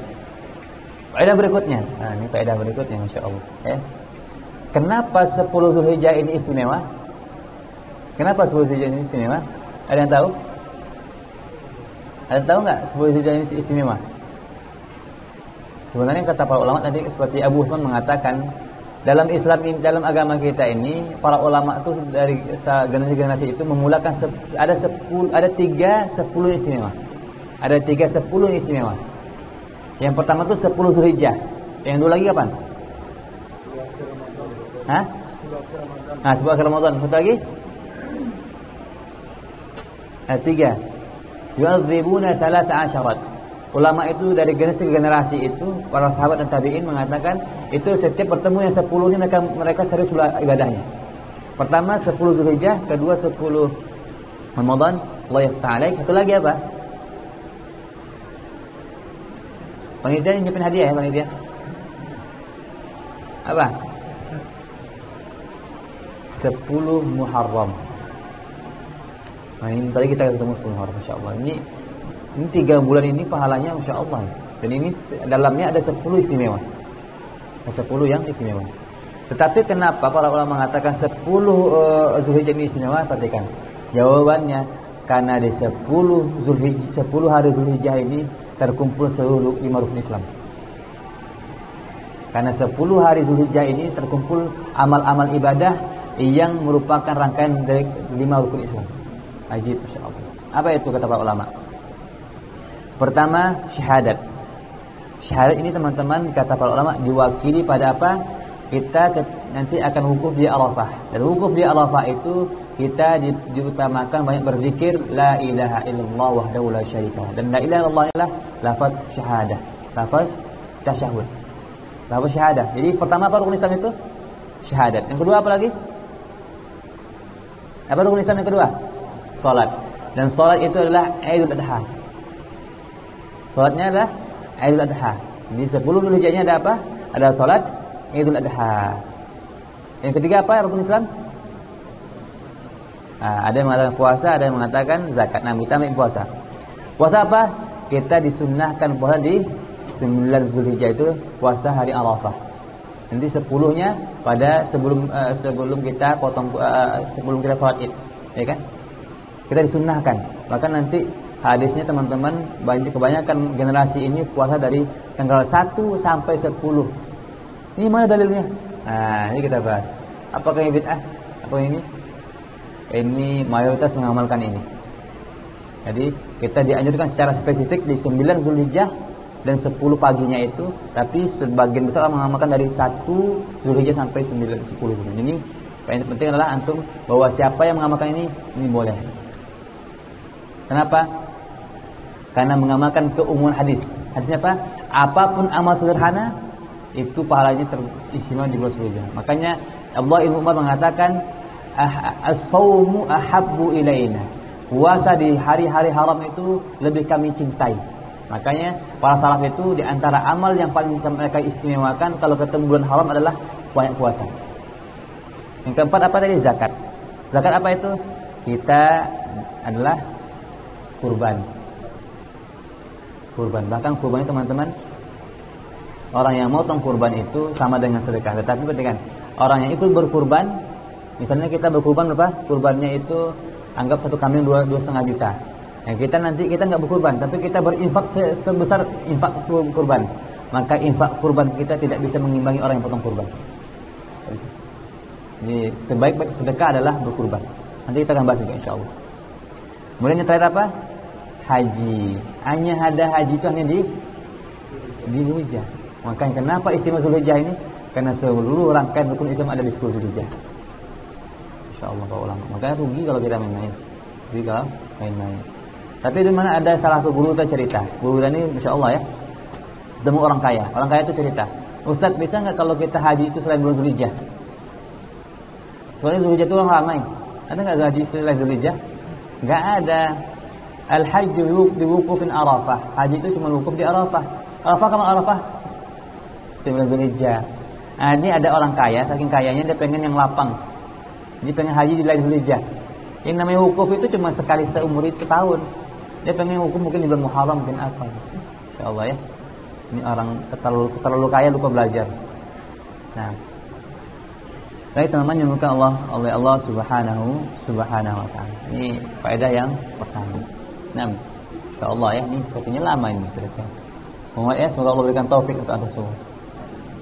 Faedah berikutnya. Nah, ini faedah berikutnya masyaallah, ya. Kenapa 10 Zulhijjah ini istimewa? Kenapa 10 Zulhijjah ini istimewa? Ada yang tahu? Ada tahu enggak 10 Zulhijjah ini istimewa? Sebenarnya kata para ulama tadi seperti Abu Utsman mengatakan, dalam Islam ini, dalam agama kita ini, para ulama itu dari generasi-generasi itu memulakan ada 3 10 istimewa. Ada 3 10 istimewa. Yang pertama itu 10 Zulhijjah. Yang dulu lagi kapan? Hah? Nah, 10 akhir Ramadan. Satu lagi? Ada 3. Yu'adzibuna 13. Ulama itu dari generasi ke generasi itu, para sahabat dan tabi'in mengatakan itu setiap bertemu yang 10 ini mereka serius ibadahnya. Pertama 10 Zulhijjah, kedua 10 Ramadan, Allah yaftah alaik. Satu lagi apa? Panitia nyipin hadiah ya, panitia. Apa? 10 Muharram. Nah, ini tadi kita ketemu 10 Muharram, masyaallah. Ini 3 bulan ini pahalanya masyaallah. Dan ini dalamnya ada 10 istimewa. Ada 10 yang istimewa. Tetapi kenapa para ulama mengatakan 10 Zulhijjah ini istimewa? Perhatikan. Jawabannya karena di 10 hari Zulhijjah ini terkumpul seluruh 5 rukun Islam. Karena 10 hari Zulhijjah ini terkumpul amal-amal ibadah yang merupakan rangkaian dari 5 rukun Islam. Ajib, masyaallah. Apa itu kata para ulama? Pertama, syahadat. Syahadat ini teman-teman kata para ulama diwakili pada apa? Kita nanti akan wukuf di Arafah. Dan wukuf di Arafah itu kita diutamakan banyak berzikir la ilaha illallah wahdahu la syarika lah. Dan la ilaha illallah adalah lafaz syahadah, lafaz tasyahud, lafaz syahadah. Jadi pertama apa rukun Islam itu? Syahadat. Yang kedua apa lagi? Apa rukun Islam yang kedua? Salat. Dan salat itu adalah Idul Adha. Salatnya adalah Idul Adha. Di 10 Zulhijjahnya ada apa? Ada salat Idul Adha. Yang ketiga apa rukun Islam? Ada yang mengatakan puasa, ada yang mengatakan zakat. Nah, kita ambil puasa. Puasa apa? Kita disunnahkan puasa di 9 Zulhijjah itu puasa hari Arafah. Nanti 10-nya pada sebelum kita sebelum kita sholat Id, ya kan? Kita disunnahkan. Bahkan nanti hadisnya teman-teman kebanyakan generasi ini puasa dari tanggal 1 sampai 10. Ini mana dalilnya? Nah, ini kita bahas. Apakah ini bid'ah? Apa ini? Ini mayoritas mengamalkan ini. Jadi kita dianjurkan secara spesifik di 9 Zulhijjah dan 10 paginya itu, tapi sebagian besar mengamalkan dari 1 Zulhijjah sampai 10 Zulhijjah. Ini yang penting adalah antum bahwa siapa yang mengamalkan ini boleh. Kenapa? Karena mengamalkan keumuman hadis. Hadisnya apa? Apapun amal sederhana itu pahalanya teristimewa di bulan Zulhijjah. Makanya Abdullah bin Umar mengatakan as-shaumu ahabbu ilaina. Puasa di hari-hari haram itu lebih kami cintai. Makanya para salaf itu di antara amal yang paling mereka istimewakan kalau ketemu bulan haram adalah banyak puasa. Yang keempat apa tadi? Zakat. Zakat apa itu? Kita adalah kurban. Bahkan kurban itu teman-teman, orang yang motong kurban itu sama dengan sedekah. Tetapi perhatikan, orang yang ikut berkurban, misalnya kita berkurban berapa? Kurbannya itu anggap 1 kambing 2,5 juta. Yang kita nggak berkurban, tapi kita berinfak sebesar infak kurban. Maka infak kurban kita tidak bisa mengimbangi orang yang potong kurban. Jadi sebaik-baik sedekah adalah berkurban. Nanti kita akan bahas juga insyaallah. Kemudian yang terakhir apa? Haji. Hanya ada haji itu hanya di Zulhijjah. Makanya kenapa istimewa Zulhijjah ini? Karena seluruh rangkaian rukun Islam ada di 10 Zulhijjah. Insyaallah para ulama. Makanya rugi kalau kita main-main. Rugi kalau main-main. Tapi di mana ada salah satu guru kita cerita. Guru kita ini masyaallah ya. Ketemu orang kaya. Orang kaya itu cerita, "Ustaz, bisa enggak kalau kita haji itu selain bulan Zulhijjah?" Soalnya Zulhijjah itu orang ramai. Ada enggak haji selain Zulhijjah? Enggak ada. Al-hajju diwukufin Arafah. Haji itu cuma wukuf di Arafah. Arafah kapan Arafah? 9 Zulhijjah. Nah, ini ada orang kaya, saking kayanya dia pengen yang lapang. Dia pengen haji di lain Zulhijjah. Yang namanya wukuf itu cuma sekali seumur setahun. Dia pengen wukuf mungkin di bulan Muharram, mungkin apa. Insyaallah ya. Ini orang terlalu kaya lupa belajar. Nah, baik teman-teman yang dimuliakan Allah oleh Allah Subhanahu wa taala. Ini faedah yang pertama. Nah, insyaallah ya, ini sepertinya lama ini terusnya. Semoga Allah berikan taufik untuk anda semua.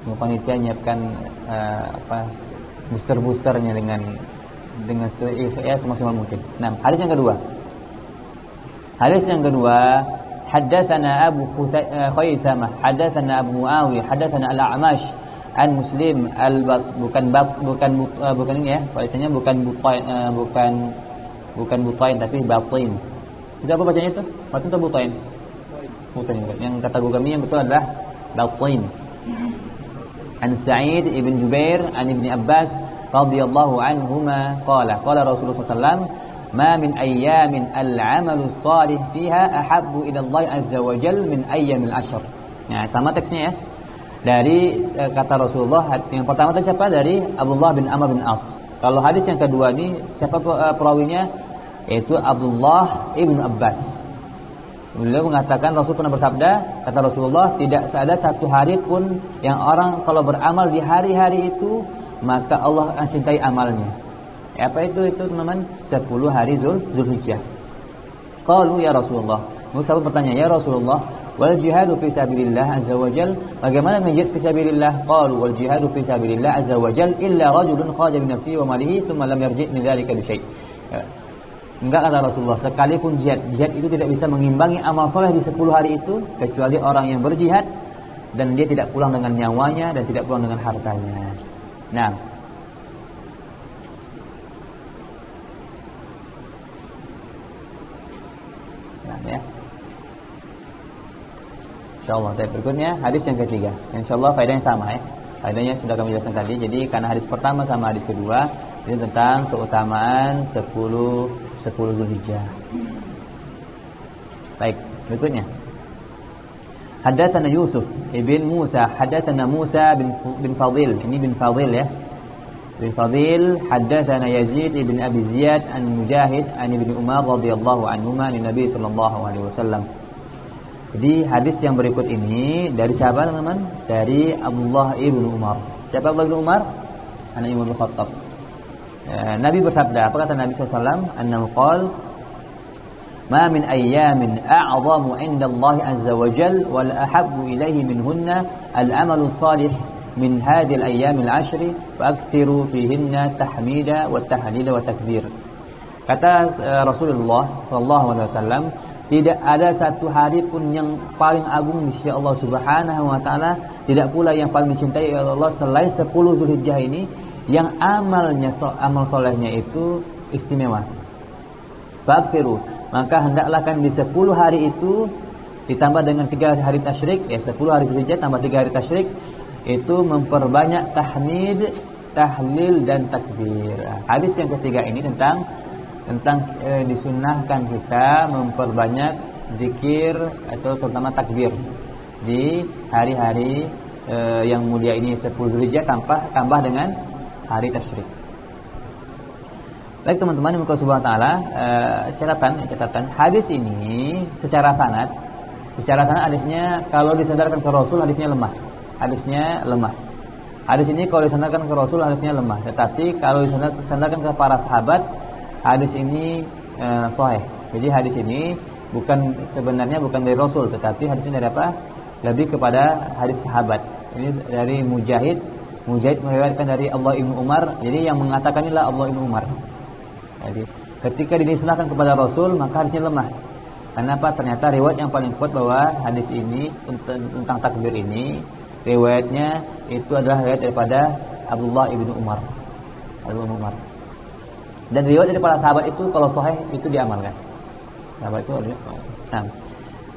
Semoga panitia menyiapkan booster-boosternya dengan semaksimal mungkin. Nah, hadis yang kedua. Haddatsana Abu Khaythamah, haddatsana Abu Muawiyah, haddatsana Al-A'mash an Muslim bukan ini ya, bacanya bukan butain tapi batin. Itu apa bacanya itu? Batin atau butain? Butain. Yang kata kami yang betul adalah batin. An Sa'id ibn Jubair an Ibn Abbas radhiyallahu anhuma qala Rasulullah sallallahu alaihi wasallam ma min ayyamin al-'amalu shalih fiha ahabbu ila Allah azza wa jalla min ayyamil ashr. Nah, sama teksnya ya. Dari kata Rasulullah, yang pertama tadi siapa? Dari Abdullah bin Amr bin As. Kalau hadis yang kedua ini siapa perawinya? Yaitu Abdullah ibn Abbas. Beliau mengatakan Rasul pernah bersabda, kata Rasulullah, tidak ada satu hari pun yang orang kalau beramal di hari-hari itu maka Allah akan cintai amalnya. Apa itu teman-teman? 10 hari Zulhijjah. Qalu ya Rasulullah. Musa bertanya, ya Rasulullah, wal jihadu fi sabilillah azza wa jal, bagaimana jihad fi sabilillah? Qalu wal jihadu fi sabilillah azza wa jal illa rajulun kharaja bi nafsihi wa malihi thumma lam yarji' min dzalika bi syai'. Enggak, kata Rasulullah, sekalipun jihad itu tidak bisa mengimbangi amal soleh di 10 hari itu, kecuali orang yang berjihad dan dia tidak pulang dengan nyawanya dan tidak pulang dengan hartanya. Nah, ya. Insyaallah berikutnya hadis yang ketiga. Insyaallah faedahnya sama ya. Faedahnya sudah kami jelaskan tadi. Jadi karena hadis pertama sama hadis kedua ini tentang keutamaan 10 Zulhijjah. Baik, berikutnya. Haddatsana Yusuf ibn Musa, haddatsana Musa bin Fadil. Ini bin Fadil ya. Bin Fadil haddatsana Yazid ibn Abi Ziyad an Mujahid an Ibnu Umar radhiyallahu anhuma an Nabi sallallahu alaihi wasallam. Jadi hadis yang berikut ini dari siapa teman-teman? Dari Abdullah ibn Umar. Siapa Abdullah ibn Umar? Anak Umar bin Khattab. Nabi bersabda, apa kata Nabi sallallahu alaihi wasallam? Annahu qala ma min ayyamin a'zamu 'inda Allah azza wa jalla wal ahabbu ilayhi minhunna al-'amalu shalih min hadhihi al-ayyam al-'ashr fa akthiru fihinna tahmida wa tahlila wa takbir. Kata Rasulullah sallallahu alaihi wasallam, tidak ada satu hari pun yang paling agung di sisi Allah Subhanahu wa taala, tidak pula yang paling dicintai oleh Allah selain 10 Zulhijjah ini yang amal solehnya itu istimewa. Faksiru, maka hendaklah kan di 10 hari itu ditambah dengan 3 hari tasyrik, ya 10 hari Zulhijjah tambah 3 hari tasyrik, itu memperbanyak tahmid, tahlil dan takbir. Hadis yang ketiga ini tentang disunnahkan kita memperbanyak zikir atau terutama takbir di hari-hari yang mulia ini 10 Zulhijjah tambah dengan hari tasyrik. Baik teman-teman, yang subhanahu wa taala, catatan hadis ini secara sanad hadisnya kalau disandarkan ke Rasul hadisnya lemah. Hadis ini kalau disandarkan ke Rasul hadisnya lemah, tetapi kalau disandarkan ke para sahabat hadis ini sahih. Jadi hadis ini sebenarnya bukan dari Rasul, tetapi hadis ini dari apa? Lebih kepada hadis sahabat. Ini dari Mujahid meriwayatkan dari Abdullah ibn Umar. Jadi yang mengatakan inilah Abdullah ibn Umar. Jadi ketika dinisbahkan kepada Rasul maka hadisnya lemah. Kenapa? Ternyata riwayat yang paling kuat bahwa hadis ini tentang takbir ini riwayatnya itu adalah riwayat daripada Abdullah ibn Umar. Dan riwayat dari para sahabat itu kalau sahih itu diamalkan. Sahabat itu nah,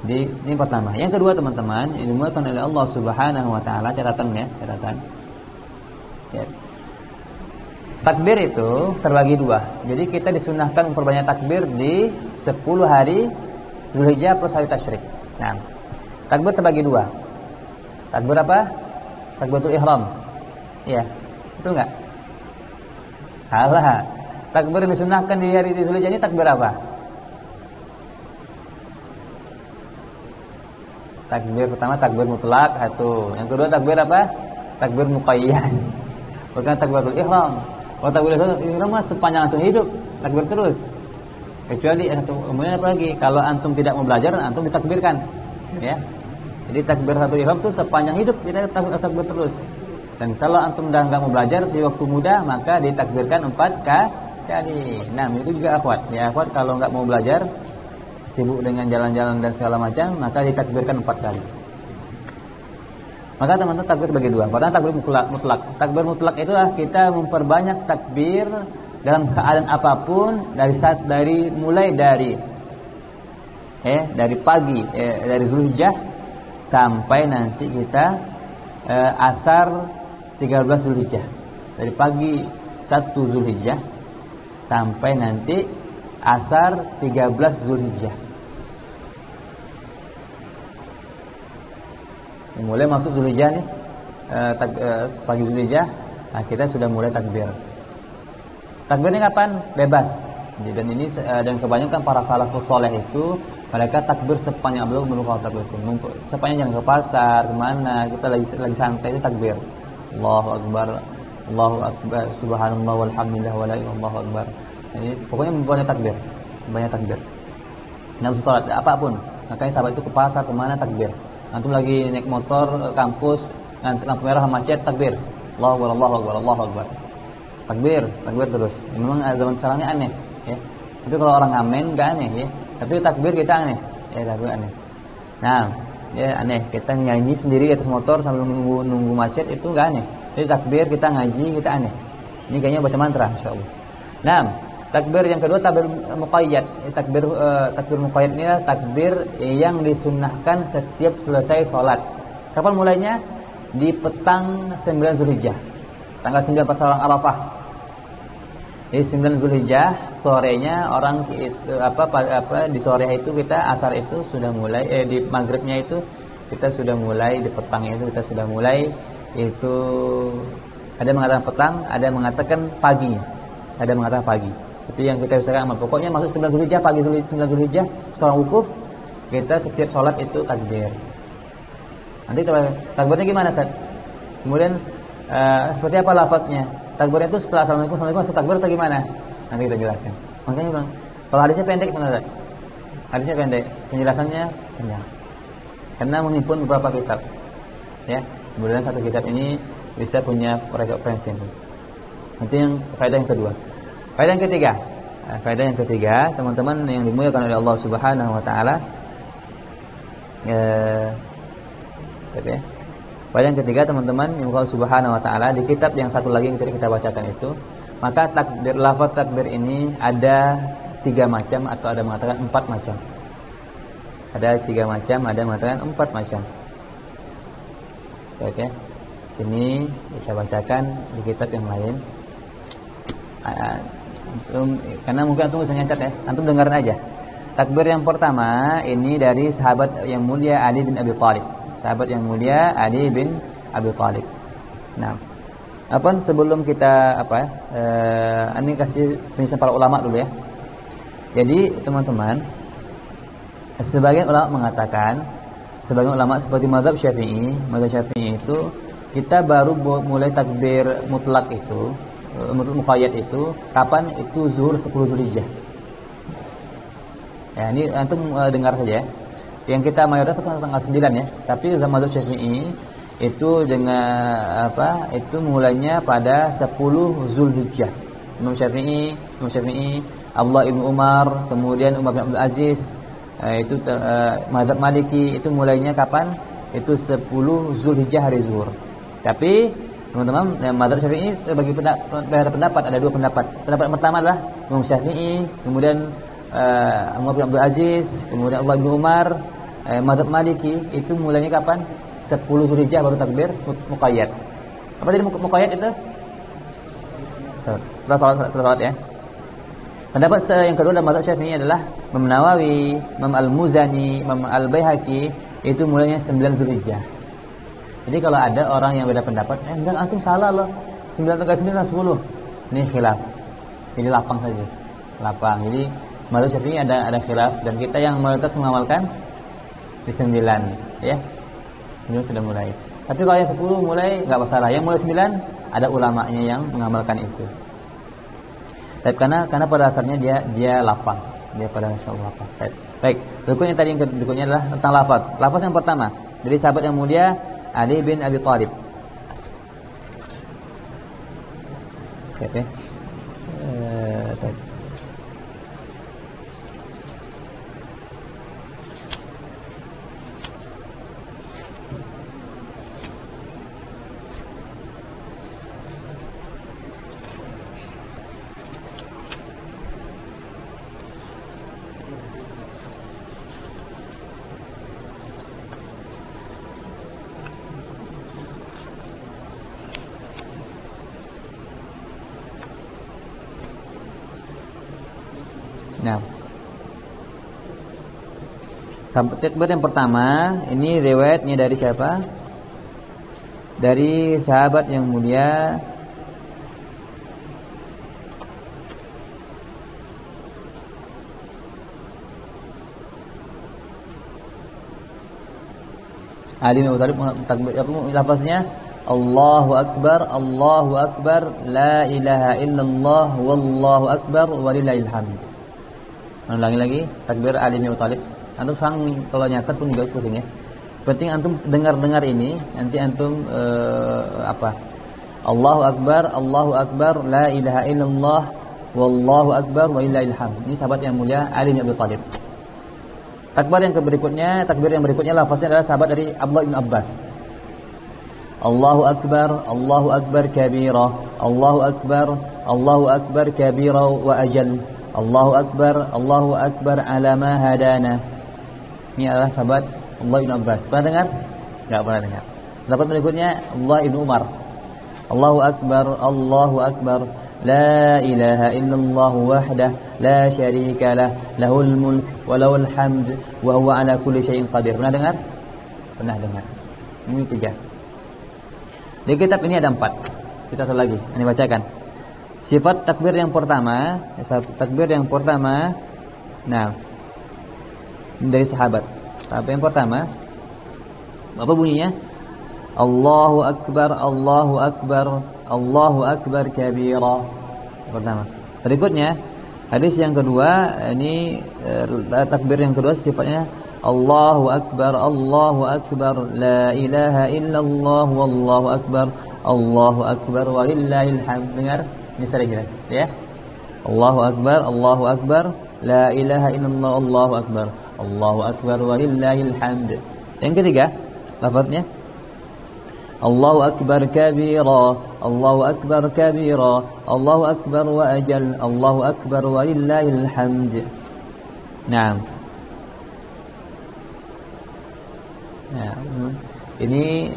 ini pertama. Yang kedua teman-teman, ini dimuliakan oleh Allah Subhanahu wa taala, catatan. Ya. Takbir itu terbagi dua. Jadi kita disunahkan memperbanyak takbir di 10 hari Zulhijjah plus hari tasyrik. Nah, takbir terbagi dua. Takbir apa? Takbiratul ihram. Iya, betul enggak? Salah. Takbir yang disunahkan di hari Zulhijjah ini takbir apa? Takbir pertama takbir mutlak satu. Yang kedua takbir apa? Takbir muqayyad. Bukan takbiratul ihram. Kalau takbiratul ihram mah sepanjang antum hidup takbir terus. Kecuali kemudian apa lagi? Kalau antum tidak mau belajar, antum ditakbirkan. Ya. Jadi takbiratul ihram itu sepanjang hidup kita takbir terus. Dan kalau antum dah enggak mau belajar di waktu muda, maka ditakbirkan 4 kali. Nah, itu juga akhwat. Ya, akhwat kalau enggak mau belajar, sibuk dengan jalan-jalan dan segala macam, maka ditakbirkan 4 kali. Maka teman-teman takbir bagi dua. Pertama takbir mutlak. Takbir mutlak itulah kita memperbanyak takbir dalam keadaan apapun mulai dari pagi dari Zulhijjah sampai nanti kita asar 13 Zulhijjah. Dari pagi 1 Zulhijjah sampai nanti asar 13 Zulhijjah. Mulai masuk Zulhijjah nih, pagi Zulhijjah, nah kita sudah mulai takbir. Takbir ini kapan? Bebas. Dan kebanyakan para salafus saleh itu mereka takbir sepanjang belum takbir itu. Sepanjang jangan ke pasar, kemana kita lagi santai itu takbir. Allahu Akbar, subhanallah walhamdulillah wala ilaha illallah akbar. Jadi pokoknya banyak takbir. Nggak usah salat apapun. Makanya sahabat itu ke pasar kemana takbir. Antum lagi naik motor kampus, lampu merah macet takbir. Allahu Akbar. Takbir terus. Memang zaman sekarang ini aneh, ya. Tapi kalau orang ngamen enggak aneh, ya. Tapi takbir kita aneh. Ya, takbir aneh. Nah, ya aneh. Kita nyanyi sendiri di atas motor sambil nunggu macet itu enggak aneh. Jadi takbir kita ngaji kita aneh. Ini kayaknya baca mantra insyaallah. Nah, takbir yang kedua takbir muqayyad. Takbir muqayyad ini adalah takbir yang disunnahkan setiap selesai sholat. Kapan mulainya? Di petang 9 Zulhijjah. Tanggal 9 pas orang Arafah. Di 9 Zulhijjah sorenya orang itu di sore itu kita asar itu sudah mulai di maghribnya itu kita sudah mulai, di petangnya itu kita sudah mulai, itu ada mengatakan petang, ada mengatakan pagi. Itu yang kita usahakan amal. Pokoknya masuk 9 Zulhijjah, pagi 9 Zulhijjah, sholat wukuf, kita setiap sholat itu takbir. Nanti takbirnya gimana, Ustaz? Kemudian seperti apa lafadznya? Takbirnya itu setelah Assalamualaikum masuk takbir atau gimana? Nanti kita jelaskan. Makanya Bang, kalau hadisnya pendek gimana, Ustaz? Hadisnya pendek, penjelasannya panjang. Karena menghimpun beberapa kitab. Ya, kemudian satu kitab ini bisa punya referensi. Nanti yang faedah yang kedua. Faedah yang ketiga, teman-teman yang dimuliakan oleh Allah Subhanahu wa taala. Faedah yang ketiga, teman-teman yang Allah Subhanahu wa taala, di kitab yang satu lagi yang kita bacakan itu, maka lafaz takbir ini ada 3 macam atau ada mengatakan 4 macam. Ada 3 macam, ada mengatakan 4 macam. Oke. Sini kita bacakan di kitab yang lain. Karena mungkin antum bisa nyatet ya, antum dengarin aja. Takbir yang pertama ini dari sahabat yang mulia Ali bin Abi Thalib. Sahabat yang mulia Ali bin Abi Thalib. Nah, sebelum kita ini kasih penjelasan para ulama dulu ya. Jadi teman-teman, sebagian ulama mengatakan, sebagian ulama seperti mazhab Syafi'i itu kita baru mulai takbir mutlak itu, muqayyad itu kapan? Itu zuhur 10 Zulhijjah. Ya, ini antum dengar saja ya. Yang kita mayoritas itu tanggal 9 ya. Tapi mazhab Syafi'i itu dengan itu mulainya pada 10 Zulhijjah. Imam Syafi'i, Abdullah bin Umar, kemudian Umar bin Abdul Aziz, itu mazhab Maliki itu mulainya kapan? Itu 10 Zulhijjah hari zuhur. Tapi teman-teman, mazhab Syafi'i bagi pendapat, ada 2 pendapat. Pendapat yang pertama adalah Imam Syafi'i, kemudian Umar bin Abdul Aziz, kemudian Abdullah bin Umar. Mazhab Maliki itu mulainya kapan? 10 Zulhijjah baru takbir muqayyad. Apa tadi muqayyad itu? setelah salat ya. Pendapat yang kedua dalam mazhab Syafi'i adalah Imam Nawawi, Imam Al-Muzani, Imam Al-Baihaqi itu mulainya 9 Zulhijjah. Jadi kalau ada orang yang beda pendapat, enggak antum salah loh. 9 atau 9 atau 10. Ini khilaf. Jadi lapang saja. Lapang. Jadi mazhab Syafi'i ada khilaf dan kita yang mayoritas mengamalkan di 9 ya. 9 sudah mulai. Tapi kalau yang 10 mulai enggak masalah. Yang mulai 9 ada ulamanya yang mengamalkan itu. Tapi karena pada dasarnya dia lapang, dia pada dasarnya lapang. Baik. Berikutnya tadi yang berikutnya adalah tentang lafaz. Lafaz yang pertama dari sahabat yang mulia Ali bin Abi Thalib. Oke. Nah, takbir yang pertama ini riwayatnya dari siapa? Dari sahabat yang mulia Ali bin Abi Thalib. Takbir lafaznya Allahu Akbar, Allahu Akbar, la ilaha illallah, wallahu akbar, walillahil hamd. Ulangi lagi, takbir Ali bin Abi Thalib. Antum kalau nyatet pun juga pusing ya. Penting antum dengar ini, nanti antum Allahu Akbar, la ilaha illallah, wallahu akbar, walillahil hamd. Ini sahabat yang mulia Ali bin Abi Thalib. Takbir yang berikutnya lafaznya adalah sahabat dari Abdullah bin Abbas. Allahu Akbar kabira, Allahu Akbar kabira wa ajal. Allahu Akbar ala ma hadana. Ini adalah sahabat Allah bin Abbas. Pernah dengar? Enggak pernah dengar. Dapat berikutnya Allah bin Umar. Allahu Akbar, la ilaha illallah wahdah, la syarika lah, lahul mulk wa lahul hamd, wa huwa ala kulli syai'in qadir. Pernah dengar? Pernah dengar. Ini 3. Di kitab ini ada 4. Kita satu lagi. Ini bacakan. Sifat takbir yang pertama, nah dari sahabat. Apa yang pertama? Apa bunyinya? Allahu Akbar, Allahu Akbar, Allahu Akbar kabira. Pertama. Berikutnya hadis yang kedua, ini takbir yang kedua sifatnya Allahu Akbar, la ilaha illallah, wallahu akbar, Allahu Akbar, walillahil hamd. Dengar? Ini sering ya. Allahu Akbar, la ilaha illallah, Allahu akbar, walillahil hamd. Yang ketiga, lafaznya Allahu Akbar kabira, Allahu Akbar wa ajal, Allahu akbar, walillahil hamd. Nah, ini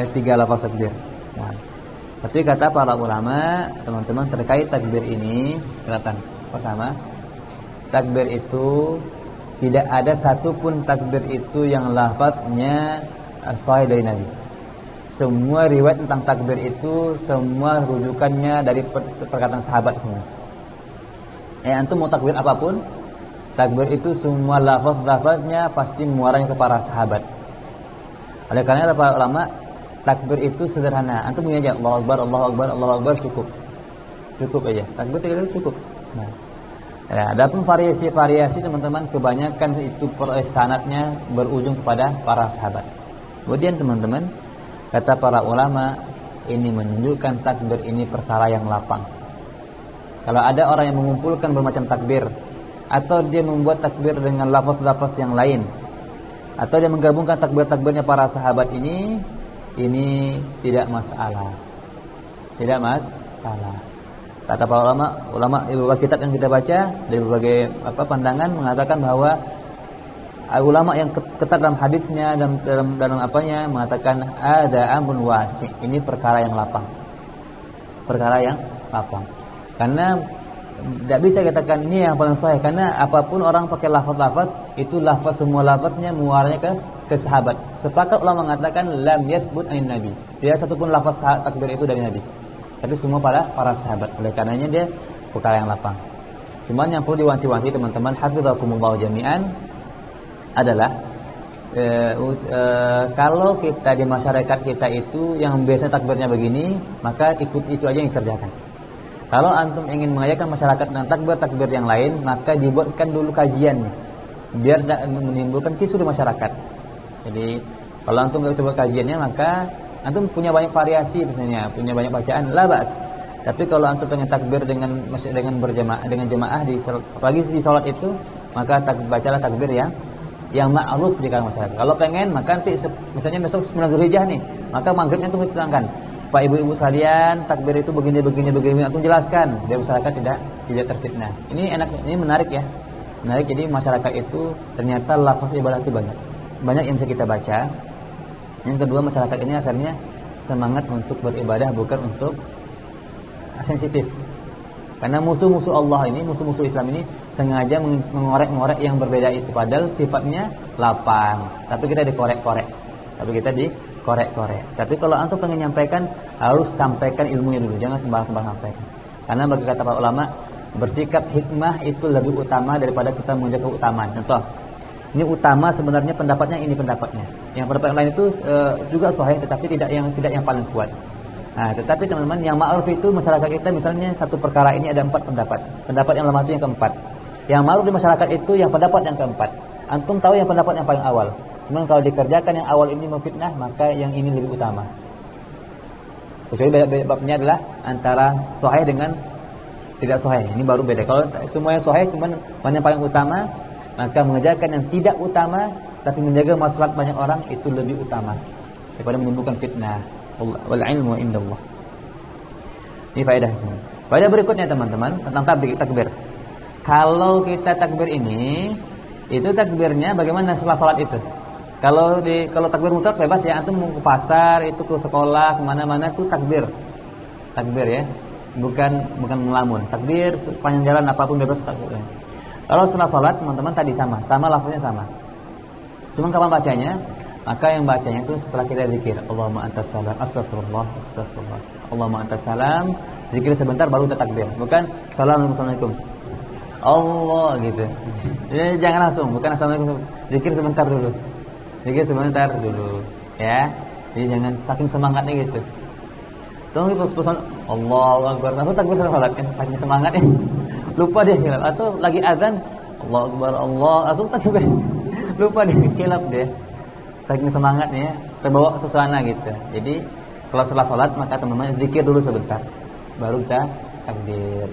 3 lafaz takbir. Nah, tapi kata para ulama, teman-teman, terkait takbir ini, kelihatan. Pertama, takbir itu tidak ada satupun takbir itu yang lafaznya sahih dari Nabi. Semua riwayat tentang takbir itu semua rujukannya dari perkataan sahabat semua. Antum mau takbir apapun, takbir itu semua lafaz-lafaznya pasti muaranya ke para sahabat. Oleh karena para ulama, takbir itu sederhana. Antum punya aja Allahu Akbar, Allahu Akbar, Allahu Akbar, cukup aja. Takbir itu cukup. Nah, adapun variasi teman-teman, kebanyakan itu sanadnya berujung kepada para sahabat. Kemudian teman-teman, kata para ulama, ini menunjukkan takbir ini perkara yang lapang. Kalau ada orang yang mengumpulkan bermacam takbir, atau dia membuat takbir dengan lafaz-lafaz yang lain, atau dia menggabungkan takbir-takbirnya para sahabat ini tidak masalah. Tidak masalah. Kata para ulama di beberapa kitab yang kita baca dari berbagai pandangan mengatakan bahwa ulama yang ketat dalam hadisnya dan dalam apanya mengatakan ada amrun wasi. Ini perkara yang lapang. Perkara yang lapang. Karena tidak bisa katakan ini yang paling sahih, karena apapun orang pakai lafaz itu lafaz, semua lafaznya muaranya ke sahabat. Sepakat ulama mengatakan lam yatsbut anin nabi. Tidak satu pun lafaz takbir itu dari nabi. Tapi semua para sahabat. Oleh karenanya dia perkara yang lapang. Cuman yang perlu diwanti-wanti teman-teman hafizakumullah jami'an adalah kalau kita di masyarakat kita itu yang biasa takbirnya begini, maka ikut itu aja yang dikerjakan. Kalau antum ingin mengajarkan masyarakat dengan takbir yang lain, maka dibuatkan dulu kajiannya, biar tidak menimbulkan kisruh di masyarakat. Jadi kalau antum nggak bisa buat kajiannya, maka antum punya banyak variasi, misalnya punya banyak bacaan, labas. Tapi kalau antum pengen takbir dengan berjamaah, dengan jemaah apalagi di sholat itu, maka bacalah takbir yang ma'ruf di kalangan masyarakat. Kalau pengen, maka nanti misalnya besok 9 Zulhijjah nih, maka maghribnya itu diterangkan, Pak ibu-ibu sekalian, takbir itu begini, antum jelaskan biar masyarakat tidak terfitnah. Ini enak, ini menarik ya. Menarik, jadi masyarakat itu ternyata lafaz ibadah itu banyak yang bisa kita baca. Yang kedua, masyarakat ini akhirnya semangat untuk beribadah, bukan untuk sensitif. Karena musuh-musuh Allah ini, musuh-musuh Islam ini sengaja mengorek-ngorek yang berbeda itu, padahal sifatnya lapang, tapi kita dikorek-korek. Tapi kalau antum pengen nyampaikan, harus sampaikan ilmunya dulu, jangan sembarang-sembarang sampaikan. Karena bagi kata para ulama, bersikap hikmah itu lebih utama daripada kita menjaga keutamaan. Contoh, ini utama sebenarnya pendapatnya, ini pendapatnya. Yang pendapat yang lain itu juga sahih, tetapi tidak yang paling kuat. Nah, tetapi teman-teman, yang ma'ruf itu masyarakat kita, misalnya satu perkara ini ada 4 pendapat. Pendapat yang lemah itu yang keempat. Yang ma'ruf di masyarakat itu yang pendapat yang keempat. Antum tahu yang pendapat yang paling awal. Cuman kalau dikerjakan yang awal ini memfitnah, maka yang ini lebih utama. Kecuali babnya adalah antara sahih dengan tidak sahih. Ini baru beda. Kalau semuanya sahih, cuman yang paling utama, maka mengerjakan yang tidak utama tapi menjaga maslahat banyak orang itu lebih utama daripada menimbulkan fitnah. Wal ilmu indallah. Ini faedah. Faedah berikutnya teman-teman tentang takbir. Kalau kita takbir ini, itu takbirnya bagaimana setelah salat itu? Kalau takbir mutlak bebas ya, antum mau ke pasar, itu ke sekolah, kemana-mana itu takbir ya, bukan melamun. Takbir sepanjang jalan apapun bebas takbir. Kalau setelah salat teman-teman tadi sama lafaznya sama. Cuma kapan bacanya? Maka yang bacanya itu setelah kita zikir, Allahumma antas salam, astagfirullah. Allahumma antas salam, zikir sebentar baru kita takbir. Bukan assalamualaikum. Allah gitu. Jadi jangan langsung, bukan assalamualaikum. Zikir sebentar dulu. Ya. Jadi jangan saking semangatnya gitu. Tunggu pesan Allahu Akbar. Lalu takbir salat kan, saking semangatnya. Lupa deh hilaf. Atau lagi azan, Allahu Akbar, Allah, langsung takbir. Lupa deh hilaf deh. Saking semangatnya, terbawa suasana gitu. Jadi kalau setelah sholat, maka teman-teman zikir dulu sebentar, baru kita takbir.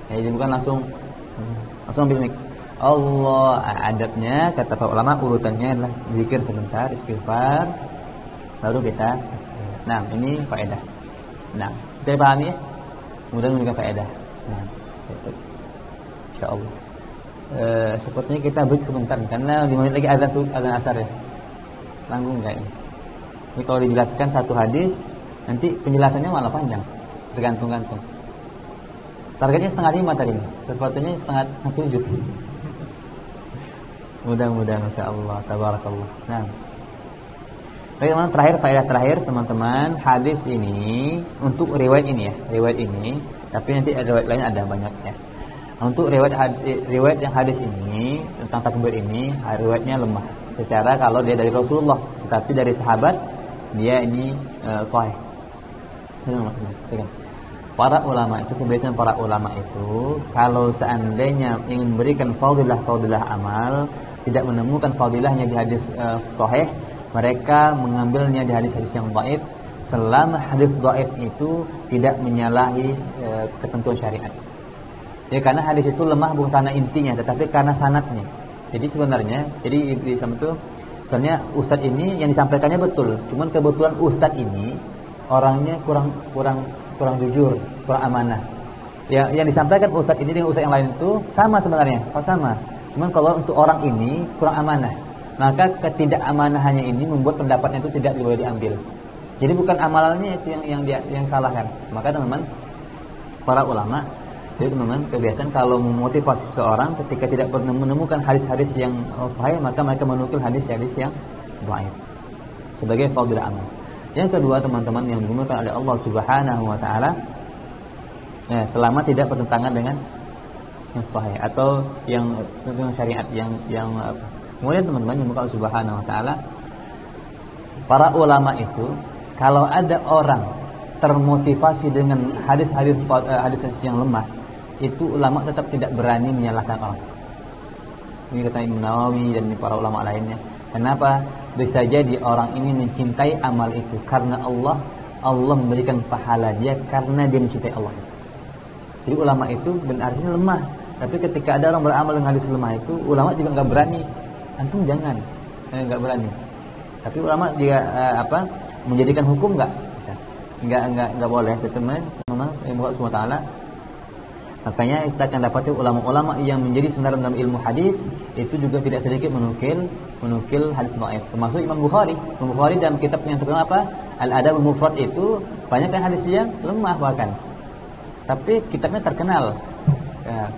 Ya, jadi bukan langsung bismillah. Allah, adabnya kata para ulama urutannya adalah zikir sebentar, istighfar, baru kita takbir. Nah, ini faedah. Nah, bisa dipahami ya? Kemudian memberikan faedah. Nah, itu insyaallah. Sepertinya kita break sebentar karena 5 menit lagi azan asar ya. Tanggung enggak ini? Ini kalau dijelaskan satu hadis, nanti penjelasannya malah panjang, tergantung-gantung. Targetnya 4:30 tadi, sepertinya 6:30. Mudah-mudahan, masya Allah, tabarakallah. Nah, teman-teman, faedah terakhir teman-teman, hadis ini untuk riwayat ini ya, tapi nanti ada riwayat lain ada banyak ya. Untuk riwayat yang hadis ini tentang takbir ini, riwayatnya lemah. Secara kalau dia dari Rasulullah, tetapi dari sahabat dia ini sahih. Para ulama itu, kebiasaan para ulama itu, kalau seandainya ingin memberikan fadilah amal, tidak menemukan fadilahnya di hadis sahih, mereka mengambilnya di hadis-hadis yang dhaif, selama hadis dhaif itu tidak menyalahi ketentuan syariat. Ya, karena hadis itu lemah bukan karena intinya, tetapi karena sanadnya. Jadi sebenarnya, di sana itu sebenarnya ustadz ini yang disampaikannya betul, cuman kebetulan ustadz ini orangnya kurang jujur, kurang amanah. Ya, yang disampaikan ustadz ini dengan ustadz yang lain itu sama sebenarnya, sama. Cuman kalau untuk orang ini kurang amanah, maka ketidakαμanahannya ini membuat pendapatnya itu tidak boleh diambil. Jadi bukan amalannya itu yang salah kan. Maka teman-teman, para ulama. Jadi teman-teman, kebiasaan kalau memotivasi seseorang ketika tidak menemukan hadis-hadis yang sahih, maka mereka menukil hadis-hadis yang dhaif sebagai fadhil amal. Yang kedua teman-teman, yang dimulakan oleh Allah Subhanahu wa taala selama tidak bertentangan dengan yang sahih atau yang syariat yang kemudian teman-teman yang Allah Subhanahu wa taala, para ulama itu kalau ada orang termotivasi dengan hadis-hadis yang lemah, itu ulama tetap tidak berani menyalahkan orang. Ini kata Imam Nawawi dan para ulama lainnya. Kenapa? Bisa jadi orang ini mencintai amal itu karena Allah memberikan pahala dia karena dia mencintai Allah. Jadi ulama itu benar artinya lemah, tapi ketika ada orang beramal dengan hadis lemah itu, ulama juga nggak berani. Antum jangan, nggak berani. Tapi ulama juga menjadikan hukum nggak bisa, nggak boleh. Teman-teman, Allah Subhanahu wa taala. Makanya kita akan dapati ulama-ulama yang menjadi sandaran dalam ilmu hadis itu juga tidak sedikit menukil hadis dhaif. Termasuk Imam Bukhari. Imam Bukhari dalam kitab yang terkenal Al-Adabul Mufrad itu banyak kan hadis yang lemah bahkan. Tapi kitabnya terkenal. Ya,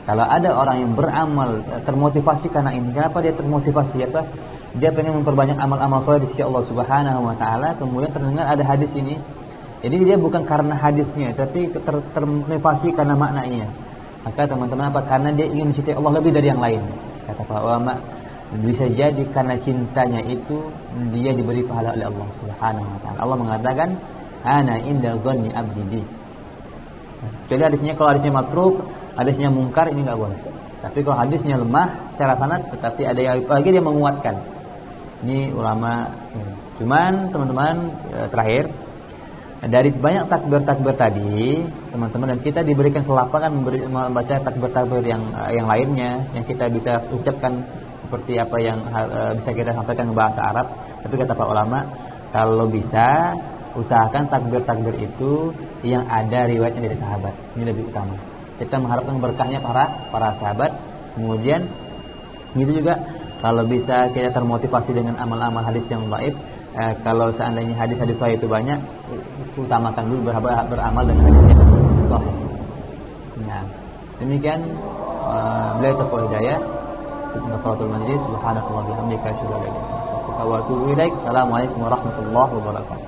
kalau ada orang yang beramal termotivasi karena ini, kenapa dia termotivasi? Dia pengen memperbanyak amal-amal soleh di sisi Allah Subhanahu wa taala, kemudian terdengar ada hadis ini. Jadi dia bukan karena hadisnya, tapi termotivasi karena maknanya. Maka teman-teman karena dia ingin mencintai Allah lebih dari yang lain. Kata para ulama, bisa jadi karena cintanya itu dia diberi pahala oleh Allah Subhanahu wa taala. Allah mengatakan, "Ana inda dhanni 'abdi bi." Jadi hadisnya, kalau hadisnya matruk, hadisnya mungkar, ini enggak boleh. Tapi kalau hadisnya lemah secara sanad, tetapi ada yang lagi dia menguatkan. Ini ulama. Cuman teman-teman, terakhir, dari banyak takbir-takbir tadi, teman-teman, dan kita diberikan kelapangan membaca takbir-takbir yang lainnya yang kita bisa ucapkan seperti apa yang bisa kita sampaikan ke bahasa Arab. Tapi kata para ulama, kalau bisa usahakan takbir-takbir itu yang ada riwayatnya dari sahabat. Ini lebih utama. Kita mengharapkan berkahnya para sahabat. Kemudian gitu juga kalau bisa kita termotivasi dengan amal-amal hadis yang dhaif. Kalau seandainya hadis-hadis sahih itu banyak, utamakan dulu beramal dengan hadis yang sahih. Nah, demikian beliau tafsir hidayah. Qafaratul majlis, subhanallahi wa bihamdihi, asyhadu an la ilaha illa anta, astaghfiruka wa atubu ilaik. Assalamualaikum warahmatullahi wabarakatuh.